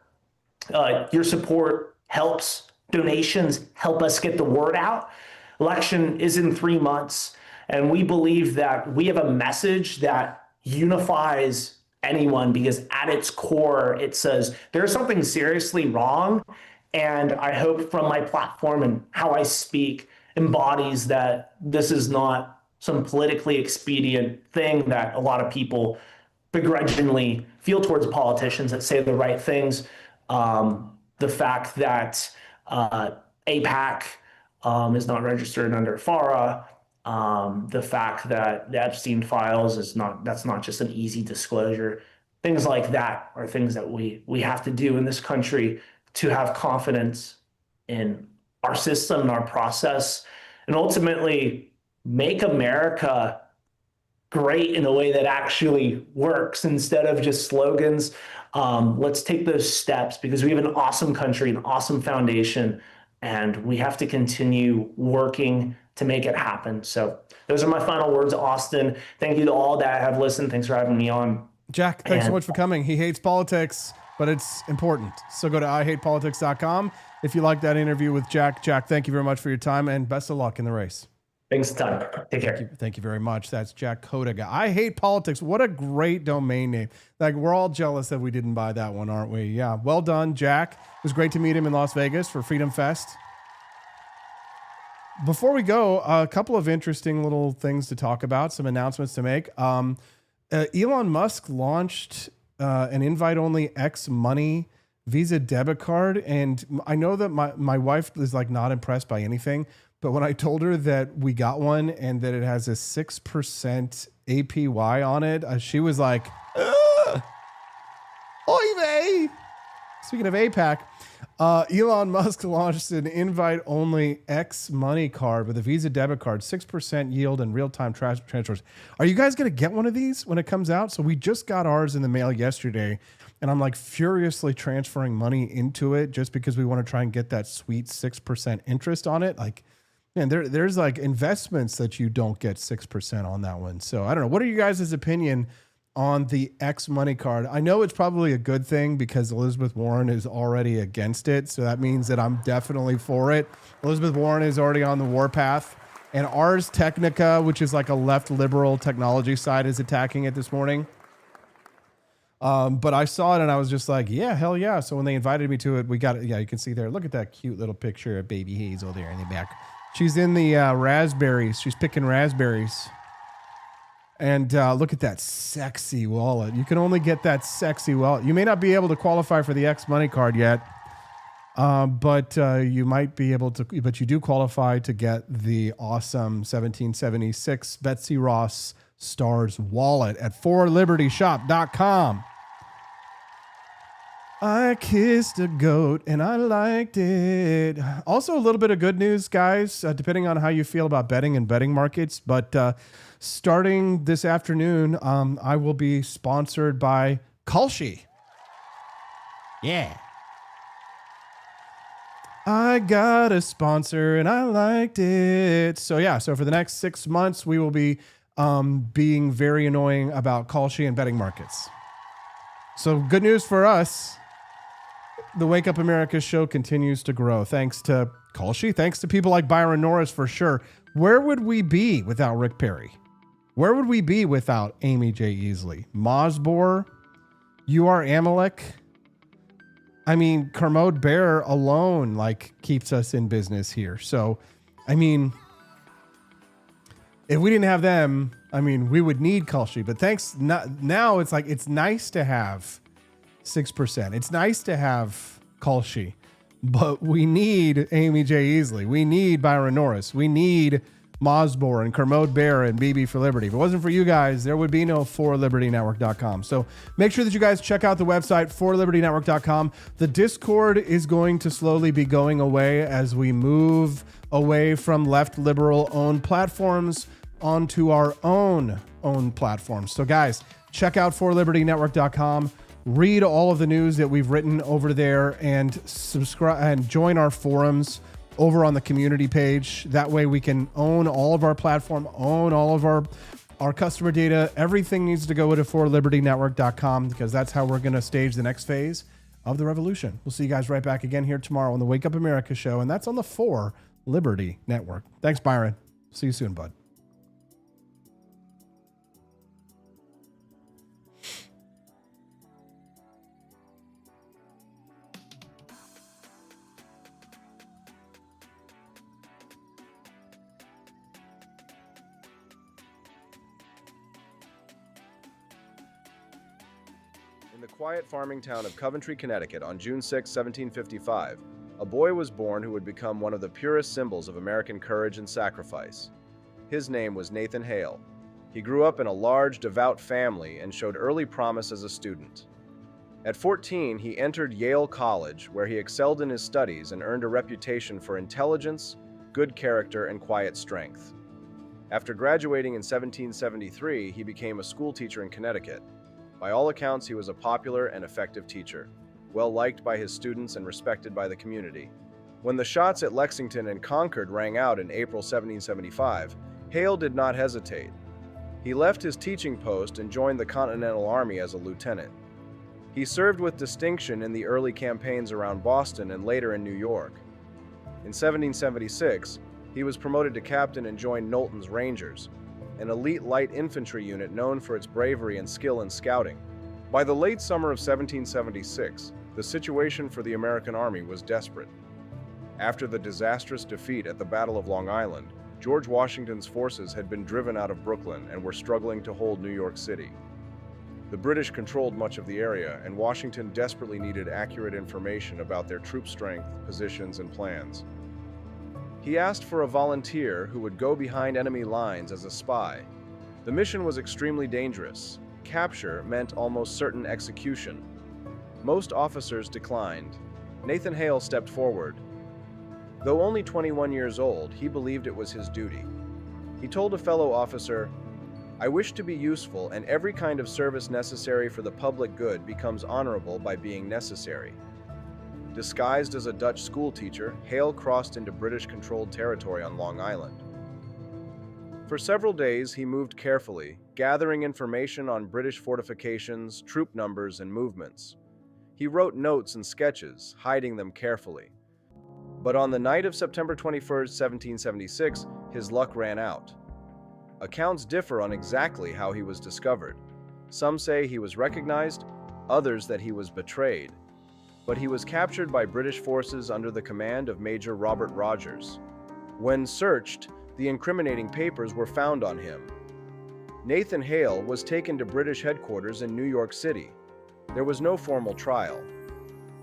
your support helps. Donations help us get the word out. Election is in 3 months, and we believe that we have a message that unifies anyone, because at its core, it says there's something seriously wrong. And I hope from my platform and how I speak embodies that this is not some politically expedient thing that a lot of people begrudgingly feel towards politicians that say the right things. The fact that AIPAC is not registered under FARA, the fact that the Epstein files that's not just an easy disclosure. Things like that are things that we have to do in this country to have confidence in our system and our process, and ultimately make America great in a way that actually works instead of just slogans. Let's take those steps, because we have an awesome country, an awesome foundation, and we have to continue working to make it happen. So those are my final words, Austin. Thank you to all that have listened. Thanks for having me on. Jack, thanks so much for coming. He hates politics, but it's important. So go to IHatePolitics.com if you like that interview with Jack. Jack, thank you very much for your time, and best of luck in the race. Thanks, Todd. Take care. Thank you very much. That's Jack Codiga. I hate politics. What a great domain name. We're all jealous that we didn't buy that one, aren't we? Yeah. Well done, Jack. It was great to meet him in Las Vegas for Freedom Fest. Before we go, a couple of interesting little things to talk about, some announcements to make. Elon Musk launched an invite-only X Money Visa debit card, and I know that my wife is not impressed by anything, but when I told her that we got one and that it has a 6% APY on it, she was like, ugh, oy vey. Speaking of APAC, Elon Musk launched an invite-only X Money card with a Visa debit card, 6% yield and real-time transfers. Are you guys going to get one of these when it comes out? So we just got ours in the mail yesterday, and I'm furiously transferring money into it just because we want to try and get that sweet 6% interest on it. There's investments that you don't get 6% on that one. So I don't know. What are you guys' opinion on the X Money card? I know it's probably a good thing because Elizabeth Warren is already against it. So that means that I'm definitely for it. Elizabeth Warren is already on the warpath And Ars Technica, which is like a left liberal technology site, is attacking it this morning. But I saw it and I was just like, yeah, hell yeah. So when they invited me to it, we got it. Yeah, you can see there. Look at that cute little picture of baby Hazel there in the back. She's in the raspberries. She's picking raspberries. And look at that sexy wallet. You can only get that sexy wallet. You may not be able to qualify for the X Money card yet, but you might be able to. But you do qualify to get the awesome 1776 Betsy Ross Stars wallet at forlibertyshop.com. I kissed a goat and I liked it. Also, a little bit of good news, guys, depending on how you feel about betting and betting markets. But starting this afternoon, I will be sponsored by Kalshi. Yeah. I got a sponsor and I liked it. So yeah, so for the next 6 months, we will be being very annoying about Kalshi and betting markets. So good news for us. The Wake Up America show continues to grow. Thanks to Kalshi. Thanks to people like Byron Norris for sure. Where would we be without Rick Perry? Where would we be without Amy J. Easley? Mosbor? UR Amalek? I mean, Kermode Bear alone like keeps us in business here. So, I mean, if we didn't have them, I mean, we would need Kalshi. But thanks. Now it's like it's nice to have 6%. It's nice to have Kalshi, but we need Amy J. Easley. We need Byron Norris. We need Mosbor and Kermode Bear and BB for Liberty. If it wasn't for you guys, there would be no forlibertynetwork.com. So make sure that you guys check out the website, forlibertynetwork.com. The Discord is going to slowly be going away as we move away from left liberal owned platforms onto our own platforms. So guys, check out forlibertynetwork.com. Read all of the news that we've written over there and subscribe and join our forums over on the community page. That way we can own all of our platform, own all of our customer data. Everything needs to go to forlibertynetwork.com because that's how we're going to stage the next phase of the revolution. We'll see you guys right back again here tomorrow on the Wake Up America show, and that's on the For Liberty Network. Thanks, Byron. See you soon, bud. In the quiet farming town of Coventry, Connecticut on June 6, 1755, a boy was born who would become one of the purest symbols of American courage and sacrifice. His name was Nathan Hale. He grew up in a large, devout family and showed early promise as a student. At 14, he entered Yale College, where he excelled in his studies and earned a reputation for intelligence, good character, and quiet strength. After graduating in 1773, he became a school teacher in Connecticut. By all accounts, he was a popular and effective teacher, well liked by his students and respected by the community. When the shots at Lexington and Concord rang out in April 1775, Hale did not hesitate. He left his teaching post and joined the Continental Army as a lieutenant. He served with distinction in the early campaigns around Boston and later in New York. In 1776, he was promoted to captain and joined Knowlton's Rangers, an elite light infantry unit known for its bravery and skill in scouting. By the late summer of 1776, the situation for the American Army was desperate. After the disastrous defeat at the Battle of Long Island, George Washington's forces had been driven out of Brooklyn and were struggling to hold New York City. The British controlled much of the area, and Washington desperately needed accurate information about their troop strength, positions, and plans. He asked for a volunteer who would go behind enemy lines as a spy. The mission was extremely dangerous. Capture meant almost certain execution. Most officers declined. Nathan Hale stepped forward. Though only 21 years old, he believed it was his duty. He told a fellow officer, "I wish to be useful, and every kind of service necessary for the public good becomes honorable by being necessary." Disguised as a Dutch schoolteacher, Hale crossed into British-controlled territory on Long Island. For several days, he moved carefully, gathering information on British fortifications, troop numbers, and movements. He wrote notes and sketches, hiding them carefully. But on the night of September 21, 1776, his luck ran out. Accounts differ on exactly how he was discovered. Some say he was recognized, others that he was betrayed. But he was captured by British forces under the command of Major Robert Rogers. When searched, the incriminating papers were found on him. Nathan Hale was taken to British headquarters in New York City. There was no formal trial.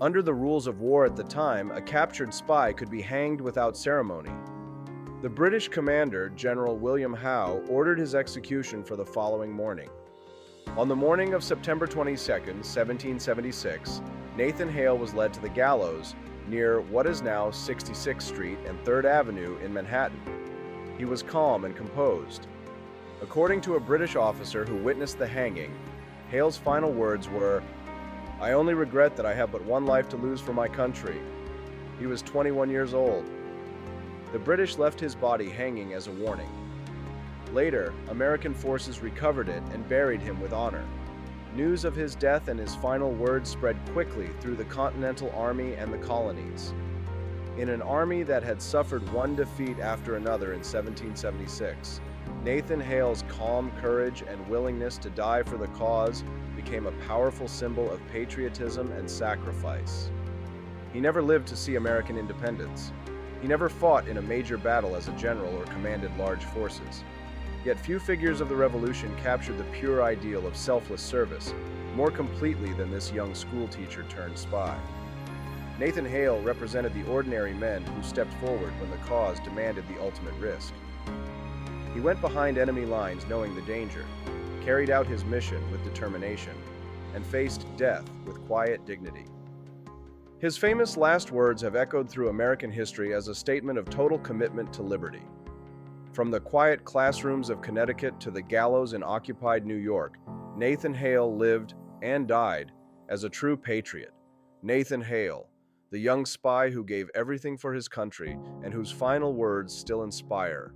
Under the rules of war at the time, a captured spy could be hanged without ceremony. The British commander, General William Howe, ordered his execution for the following morning. On the morning of September 22, 1776, Nathan Hale was led to the gallows near what is now 66th Street and 3rd Avenue in Manhattan. He was calm and composed. According to a British officer who witnessed the hanging, Hale's final words were, "I only regret that I have but one life to lose for my country." He was 21 years old. The British left his body hanging as a warning. Later, American forces recovered it and buried him with honor. News of his death and his final words spread quickly through the Continental Army and the colonies. In an army that had suffered one defeat after another in 1776, Nathan Hale's calm courage and willingness to die for the cause became a powerful symbol of patriotism and sacrifice. He never lived to see American independence. He never fought in a major battle as a general or commanded large forces. Yet few figures of the Revolution captured the pure ideal of selfless service more completely than this young schoolteacher turned spy. Nathan Hale represented the ordinary men who stepped forward when the cause demanded the ultimate risk. He went behind enemy lines knowing the danger, carried out his mission with determination, and faced death with quiet dignity. His famous last words have echoed through American history as a statement of total commitment to liberty. From the quiet classrooms of Connecticut to the gallows in occupied New York, Nathan Hale lived and died as a true patriot. Nathan Hale, the young spy who gave everything for his country and whose final words still inspire.